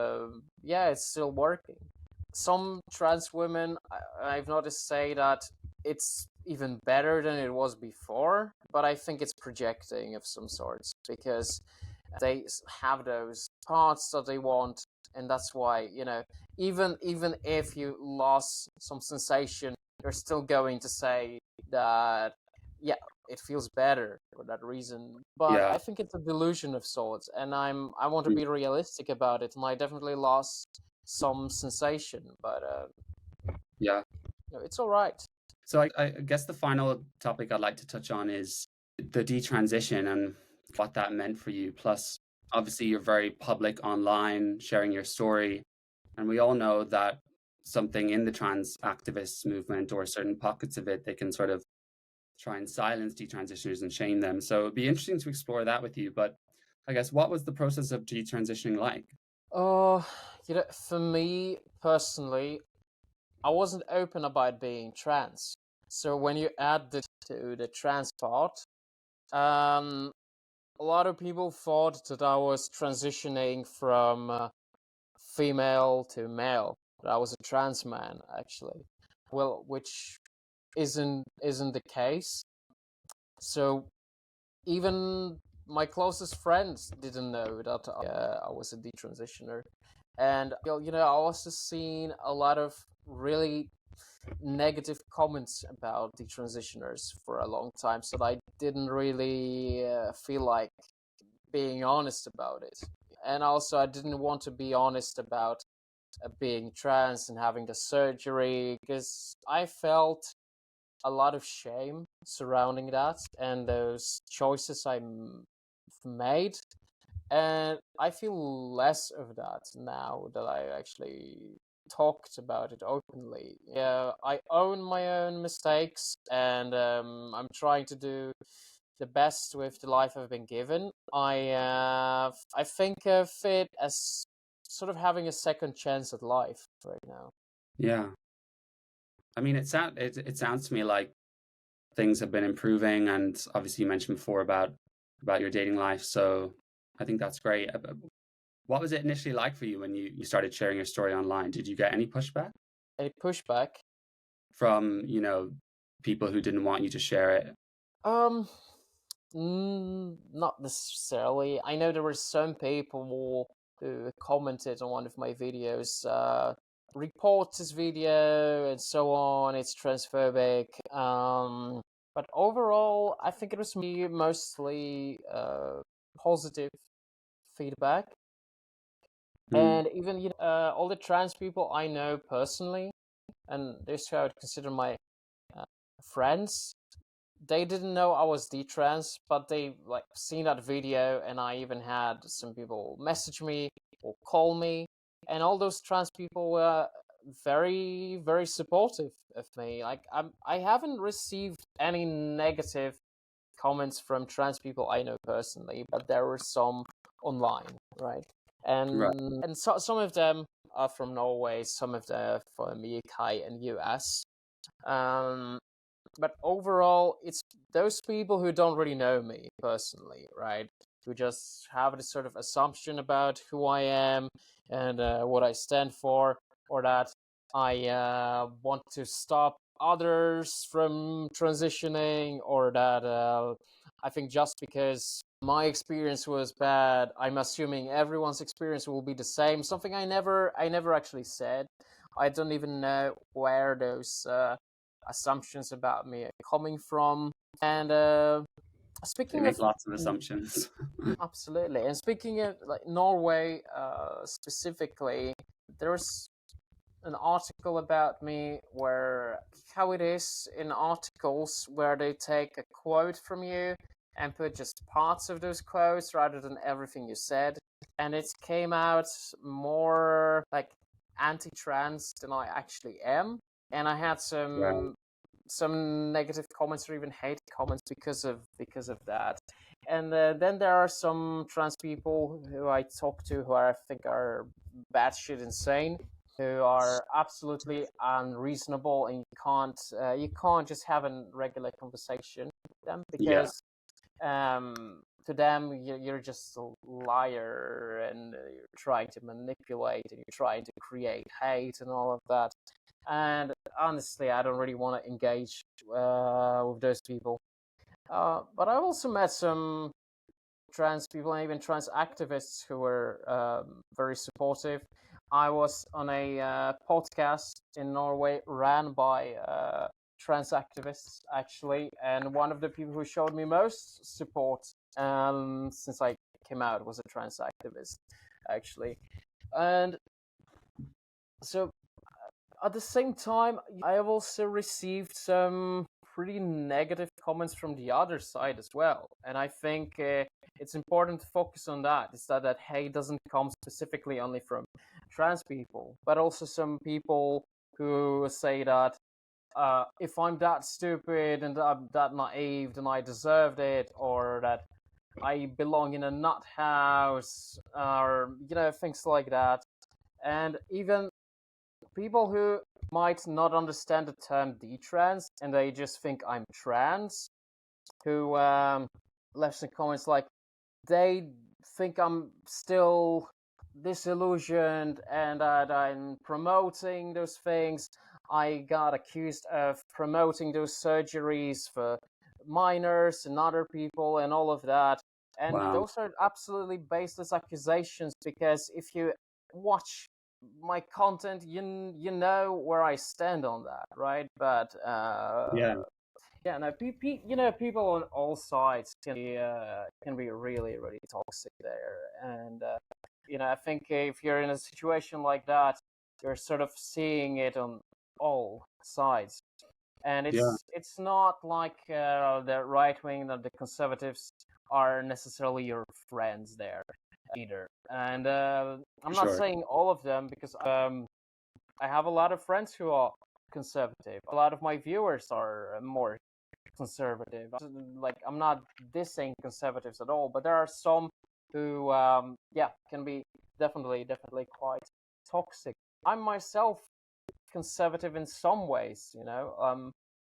Speaker 2: yeah, it's still working. Some trans women I've noticed say that it's even better than it was before, but I think it's projecting of some sorts, because they have those parts that they want, and that's why, even if you lost some sensation, you're still going to say that, yeah, it feels better for that reason. But
Speaker 1: Yeah.
Speaker 2: I think it's a delusion of sorts, and I want to
Speaker 1: Mm.
Speaker 2: be realistic about it, and I definitely lost some sensation, but
Speaker 1: Yeah.
Speaker 2: it's all right.
Speaker 1: So I guess the final topic I'd like to touch on is the detransition and what that meant for you. Plus, obviously, you're very public online, sharing your story. And we all know that something in the trans activists movement or certain pockets of it, they can sort of try and silence detransitioners and shame them. So it'd be interesting to explore that with you. But I guess what was the process of detransitioning like?
Speaker 2: uh for me personally, I wasn't open about being trans. So when you add the trans part, um, a lot of people thought that I was transitioning from female to male. That I was a trans man, actually. Well, which isn't the case. So even my closest friends didn't know that I was a detransitioner, and I also seen a lot of really negative comments about the transitioners for a long time, so I didn't really feel like being honest about it. And also, I didn't want to be honest about being trans and having the surgery, because I felt a lot of shame surrounding that and those choices made. And I feel less of that now that I actually talked about it openly. Yeah, I own my own mistakes, and I'm trying to do the best with the life I've been given. I think of it as sort of having a second chance at life right now.
Speaker 1: Yeah. I mean, it sounds to me like things have been improving, and obviously you mentioned before about your dating life. So I think that's great. What was it initially like for you when you started sharing your story online? Did you get any pushback
Speaker 2: Any pushback?
Speaker 1: from, people who didn't want you to share it?
Speaker 2: Um, not necessarily. I know there were some people who commented on one of my videos, report this video and so on, it's transphobic. But overall, I think it was mostly positive feedback. And even all the trans people I know personally, and this who I would consider my friends, they didn't know I was detrans, but they like seen that video, and I even had some people message me or call me, and all those trans people were very, very supportive of me. Like I haven't received any negative comments from trans people I know personally, but there were some online, right?
Speaker 1: Right.
Speaker 2: And so, some of them are from Norway, some of them are from UK and US. But overall, it's those people who don't really know me personally, right? Who just have this sort of assumption about who I am and what I stand for, or that I want to stop others from transitioning, or that I think just because my experience was bad, I'm assuming everyone's experience will be the same. Something I never actually said. I don't even know where those assumptions about me are coming from. And
Speaker 1: They
Speaker 2: speaking
Speaker 1: make
Speaker 2: of
Speaker 1: lots of assumptions.
Speaker 2: absolutely, and speaking of like Norway specifically, there's an article about me where how it is in articles where they take a quote from you and put just parts of those quotes rather than everything you said, and it came out more like anti-trans than I actually am, and I had
Speaker 1: Right.
Speaker 2: some negative comments or even hate comments because of that. And then there are some trans people who I talk to who I think are batshit insane, who are absolutely unreasonable, and you can't just have a regular conversation with them
Speaker 1: Yeah.
Speaker 2: because to them you're just a liar, and you're trying to manipulate, and you're trying to create hate and all of that. And honestly, I don't really want to engage with those people. But I've also met some trans people and even trans activists who were very supportive. I was on a podcast in Norway ran by trans activists, actually, and one of the people who showed me most support since I came out was a trans activist, actually. And so at the same time, I have also received some pretty negative comments from the other side as well. And I think it's important to focus on that. It's that hate doesn't come specifically only from trans people, but also some people who say that if I'm that stupid and I'm that naive, then I deserved it, or that I belong in a nut house, or things like that. And even people who might not understand the term detrans and they just think I'm trans, who left some comments like they think I'm still disillusioned and that I'm promoting those things. I got accused of promoting those surgeries for minors and other people and all of that. And
Speaker 1: Wow.
Speaker 2: those are absolutely baseless accusations, because if you watch my content, you know where I stand on that, right? But
Speaker 1: Yeah.
Speaker 2: yeah, no, people on all sides can be really, really toxic there, and I think if you're in a situation like that, you're sort of seeing it on all sides, and
Speaker 1: Yeah.
Speaker 2: it's not like the right wing or the conservatives are necessarily your friends there either. And I'm not
Speaker 1: Sure.
Speaker 2: saying all of them, because I have a lot of friends who are conservative. A lot of my viewers are more conservative. Like, I'm not dissing conservatives at all, but there are some who, can be definitely quite toxic. I'm myself conservative in some ways,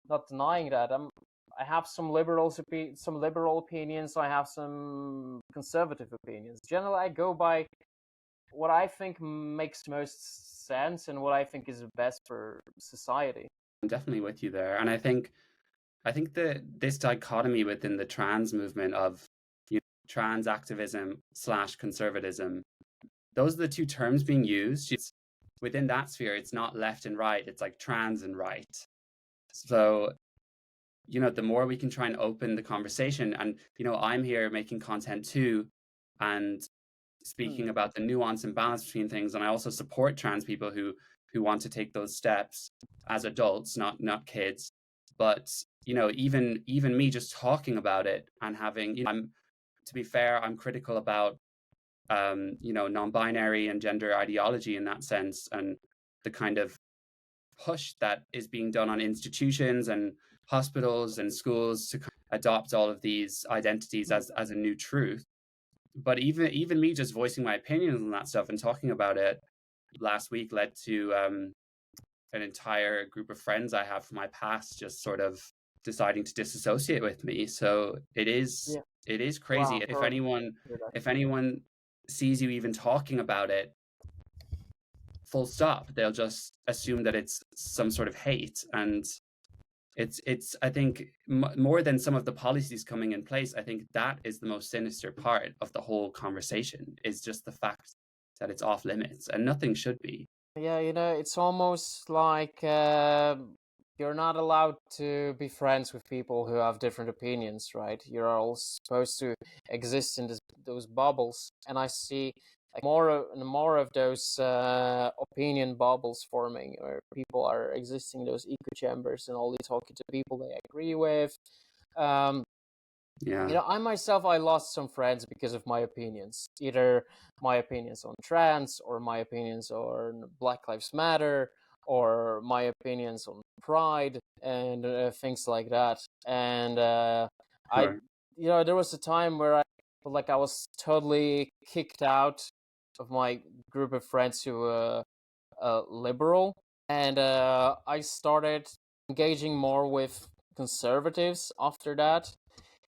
Speaker 2: not denying that. I have some some liberal opinions. I have some conservative opinions. Generally, I go by what I think makes most sense and what I think is best for society.
Speaker 1: I'm definitely with you there. And I think that this dichotomy within the trans movement of trans activism slash conservatism those are the two terms being used. Within that sphere, it's not left and right, it's like trans and right. So, the more we can try and open the conversation, and, I'm here making content too, and speaking about the nuance and balance between things. And I also support trans people who want to take those steps as adults, not kids. But, even me just talking about it and having, to be fair, I'm critical about non-binary and gender ideology in that sense, and the kind of push that is being done on institutions and hospitals and schools to adopt all of these identities as a new truth. But even me just voicing my opinions on that stuff and talking about it last week led to an entire group of friends I have from my past just sort of deciding to disassociate with me. So it is crazy.
Speaker 2: Wow,
Speaker 1: If anyone sees you even talking about it, full stop, they'll just assume that it's some sort of hate. And it's I think more than some of the policies coming in place, I think that is the most sinister part of the whole conversation, is just the fact that it's off limits, and nothing should be.
Speaker 2: Yeah, it's almost like you're not allowed to be friends with people who have different opinions, right? You're all supposed to exist in those bubbles, and I see like more of those opinion bubbles forming, where people are existing in those echo chambers and only talking to people they agree with. I myself, I lost some friends because of my opinions. Either my opinions on trans, or my opinions on Black Lives Matter, or my opinions on pride, and things like that. And there was a time where I felt like I was totally kicked out of my group of friends who were liberal. And I started engaging more with conservatives after that.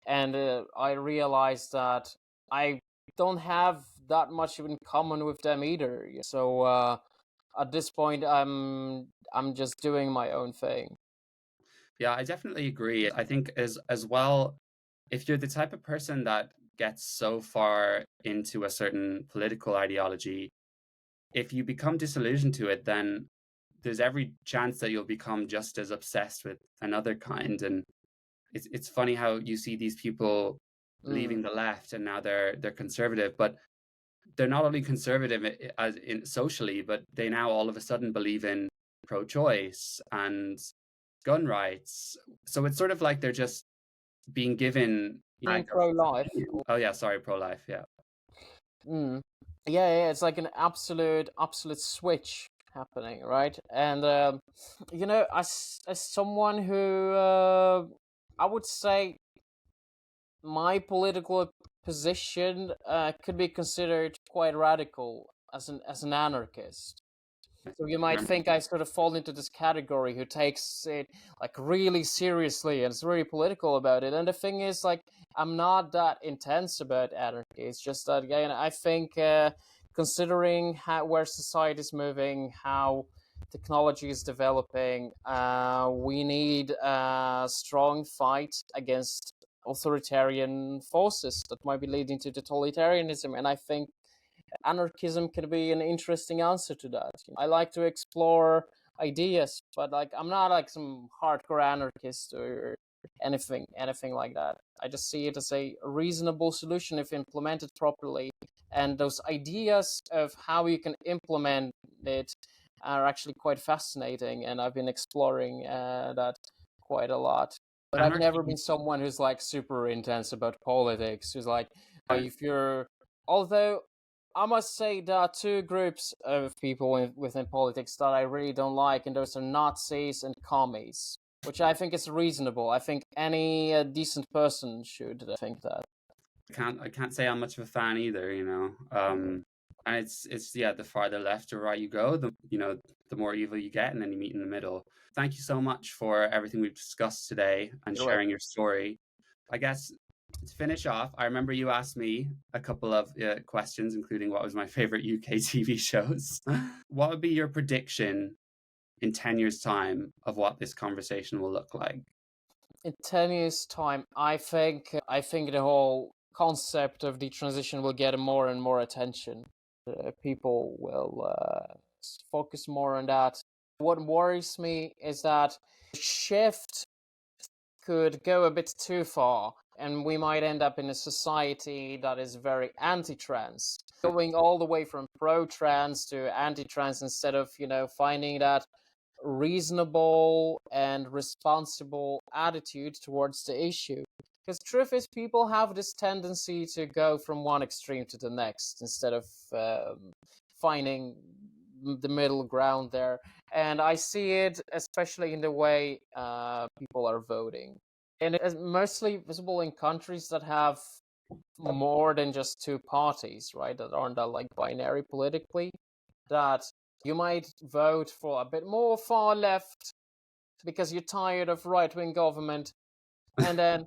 Speaker 2: And I realized that I don't have that much in common with them either. So at this point, I'm just doing my own thing.
Speaker 1: Yeah, I definitely agree. I think as well, if you're the type of person that gets so far into a certain political ideology, if you become disillusioned to it, then there's every chance that you'll become just as obsessed with another kind. And it's funny how you see these people leaving the left and now they're conservative, but they're not only conservative as in socially, but they now all of a sudden believe in pro-choice and gun rights. So it's sort of like they're just being given
Speaker 2: pro-life.
Speaker 1: Oh yeah, sorry, pro-life. Yeah.
Speaker 2: Yeah, it's like an absolute switch happening, right? And as someone who I would say my political position could be considered quite radical as an anarchist. So you might think I sort of fall into this category who takes it like really seriously and is really political about it. And the thing is, like, I'm not that intense about anarchy. It's just that, again, I think considering where society is moving, how technology is developing, we need a strong fight against authoritarian forces that might be leading to totalitarianism. And I think anarchism can be an interesting answer to that. I like to explore ideas, but like I'm not like some hardcore anarchist or anything like that. I just see it as a reasonable solution if implemented properly, and those ideas of how you can implement it are actually quite fascinating, and I've been exploring that quite a lot. But I've never been someone who's like super intense about politics, who's like, if you're, although I must say there are two groups of people within politics that I really don't like, and those are Nazis and commies, which I think is reasonable. I think any decent person should think that.
Speaker 1: I can't say I'm much of a fan either, and it's the farther left or right you go, the more evil you get, and then you meet in the middle. Thank you so much for everything we've discussed today and sharing your story. I guess to finish off, I remember you asked me a couple of questions, including what was my favorite UK TV shows. What would be your prediction in 10 years' time of what this conversation will look like?
Speaker 2: In 10 years' time, I think the whole concept of detransition will get more and more attention. people will focus more on that. What worries me is that shift could go a bit too far, and we might end up in a society that is very anti-trans, going all the way from pro-trans to anti-trans, instead of, finding that reasonable and responsible attitude towards the issue. Because truth is, people have this tendency to go from one extreme to the next instead of finding the middle ground there. And I see it especially in the way people are voting. And it's mostly visible in countries that have more than just two parties, right? That aren't that like binary politically. That you might vote for a bit more far left because you're tired of right-wing government. And then,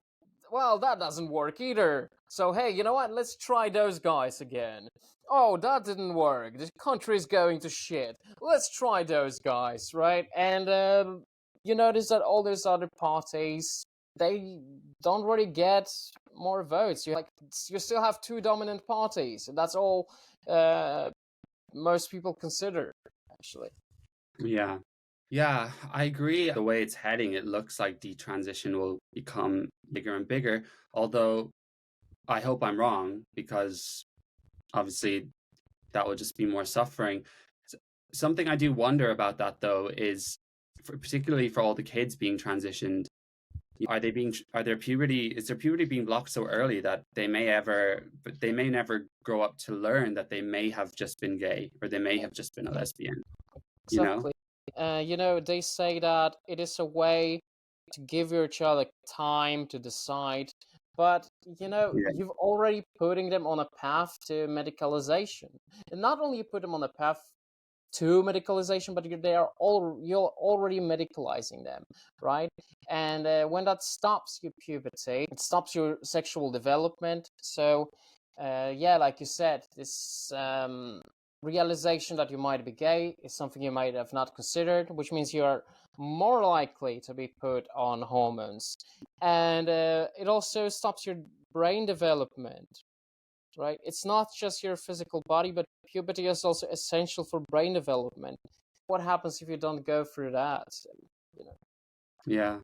Speaker 2: well, that doesn't work either. So, hey, you know what? Let's try those guys again. Oh, that didn't work. The country's going to shit. Let's try those guys, right? And you notice that all those other parties, they don't really get more votes. You still have two dominant parties. And that's all most people consider, actually.
Speaker 1: Yeah. Yeah, I agree. The way it's heading, it looks like detransition will become bigger and bigger. Although I hope I'm wrong, because obviously that will just be more suffering. Something I do wonder about that, though, is particularly for all the kids being transitioned, is their puberty being blocked so early that they may never grow up to learn that they may have just been gay, or they may have just been a lesbian, you know?
Speaker 2: Exactly. They say that it is a way to give your child time to decide, but
Speaker 1: Yeah.
Speaker 2: you've already putting them on a path to medicalization, and not only you put them on a path to medicalization, but you're already medicalizing them, right? And when that stops your puberty, it stops your sexual development. So, yeah, like you said, this realization that you might be gay is something you might have not considered, which means you are more likely to be put on hormones. And it also stops your brain development, right? It's not just your physical body, but puberty is also essential for brain development. What happens if you don't go through that?
Speaker 1: Yeah.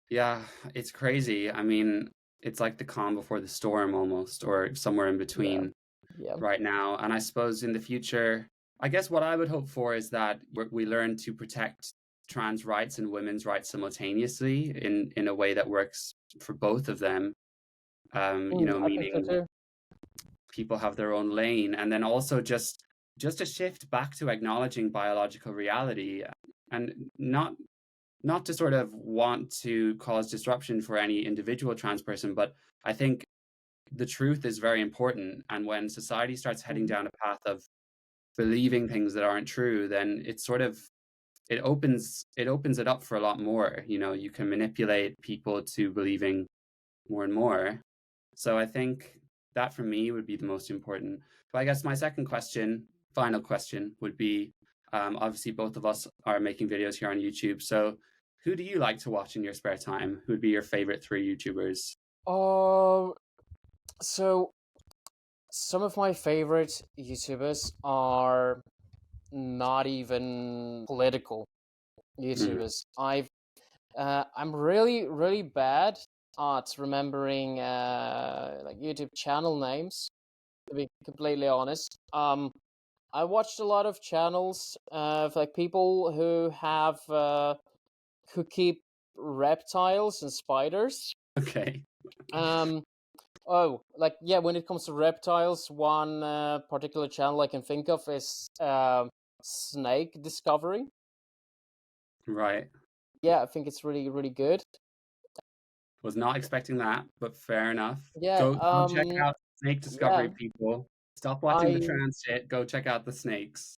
Speaker 1: Yeah, it's crazy. I mean, it's like the calm before the storm almost, or somewhere in between
Speaker 2: Yeah.
Speaker 1: right now. And I suppose in the future, I guess what I would hope for is that we learn to protect trans rights and women's rights simultaneously in a way that works for both of them.
Speaker 2: I think so
Speaker 1: Meaning
Speaker 2: too.
Speaker 1: people have their own lane, and then also just a shift back to acknowledging biological reality, and not to sort of want to cause disruption for any individual trans person, but I think the truth is very important. And when society starts heading down a path of believing things that aren't true, then it opens it up for a lot more. You can manipulate people to believing more and more. So I think that for me would be the most important. But I guess my final question would be, obviously both of us are making videos here on YouTube. So who do you like to watch in your spare time? Who would be your favorite 3 YouTubers?
Speaker 2: So some of my favorite YouTubers are not even political YouTubers. I'm really, really bad at remembering like YouTube channel names, to be completely honest. I watched a lot of channels of like people who have who keep reptiles and spiders.
Speaker 1: Okay.
Speaker 2: When it comes to reptiles, one particular channel I can think of is Snake Discovery.
Speaker 1: Right.
Speaker 2: Yeah, I think it's really, really good.
Speaker 1: Was not expecting that, but fair enough.
Speaker 2: Yeah,
Speaker 1: Go check out Snake Discovery,
Speaker 2: yeah,
Speaker 1: people. Stop watching the
Speaker 2: I
Speaker 1: trans shit. Go check out the snakes.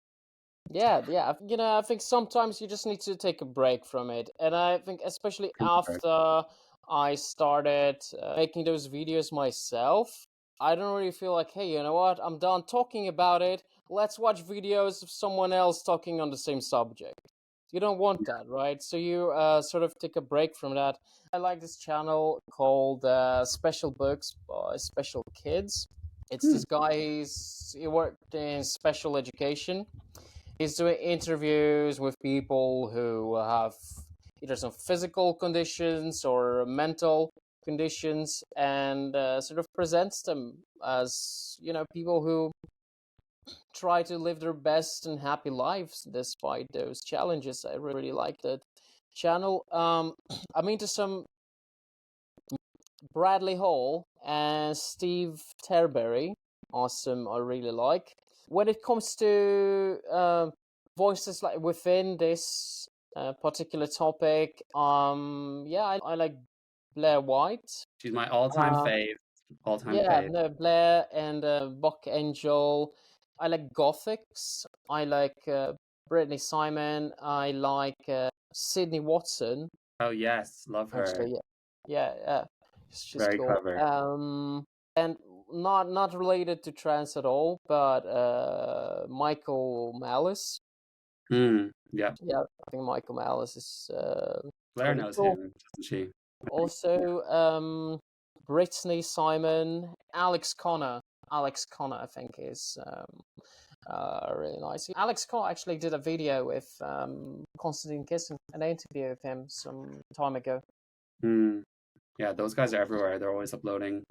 Speaker 2: yeah. I think sometimes you just need to take a break from it, and I think especially
Speaker 1: Concur.
Speaker 2: after I started making those videos myself, I don't really feel like, hey, you know what? I'm done talking about it. Let's watch videos of someone else talking on the same subject. You don't want that, right? So you sort of take a break from that. I like this channel called Special Books by Special Kids. It's this guy. He worked in special education. He's doing interviews with people who have either some physical conditions or mental conditions, and sort of presents them as people who try to live their best and happy lives despite those challenges. I really like that channel. I'm into some Bradley Hall and Steve Terberry. Awesome, I really like. When it comes to voices like within this particular topic, I like Blair White.
Speaker 1: She's my all-time fave. All-time
Speaker 2: Yeah,
Speaker 1: fave.
Speaker 2: no, Blair and Buck Angel. I like Gothics. I like Brittany Simon. I like Sydney Watson.
Speaker 1: Oh yes, love her.
Speaker 2: Actually, yeah. She's
Speaker 1: Very
Speaker 2: cool.
Speaker 1: clever.
Speaker 2: And not related to trans at all, but Michael Malice.
Speaker 1: Yeah.
Speaker 2: Yeah, I think Michael Malice is
Speaker 1: Blair knows
Speaker 2: cool.
Speaker 1: him, doesn't she?
Speaker 2: Also, Brittany Simon, Alex Connor. Alex Connor, I think, is really nice. Alex Connor actually did a video with Konstantin Kisin, an interview with him some time ago.
Speaker 1: Yeah, those guys are everywhere. They're always uploading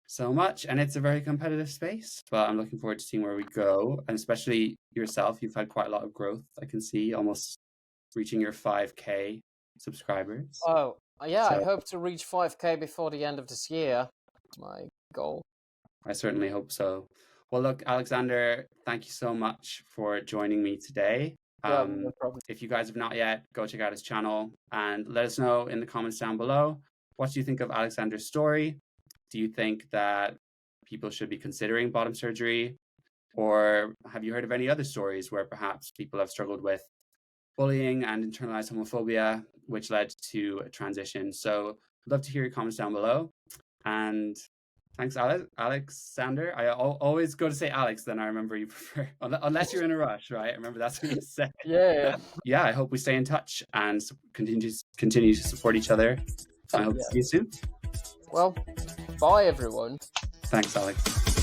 Speaker 1: so much, and it's a very competitive space. But I'm looking forward to seeing where we go, and especially yourself. You've had quite a lot of growth. I can see almost reaching your 5K subscribers.
Speaker 2: Oh, yeah,
Speaker 1: So
Speaker 2: I hope to reach 5K before the end of this year. That's my goal.
Speaker 1: I certainly hope so. Well, look, Alexander, thank you so much for joining me today.
Speaker 2: Yeah, no problem.
Speaker 1: If you guys have not yet, go check out his channel and let us know in the comments down below. What do you think of Alexander's story? Do you think that people should be considering bottom surgery? Or have you heard of any other stories where perhaps people have struggled with bullying and internalized homophobia, which led to a transition? So I'd love to hear your comments down below. And thanks, Alexander. I always go to say Alex, then I remember you prefer, unless you're in a rush, right? I remember that's what you said. Yeah, I hope we stay in touch and continue to support each other. I hope to see you soon.
Speaker 2: Well, bye everyone.
Speaker 1: Thanks, Alex.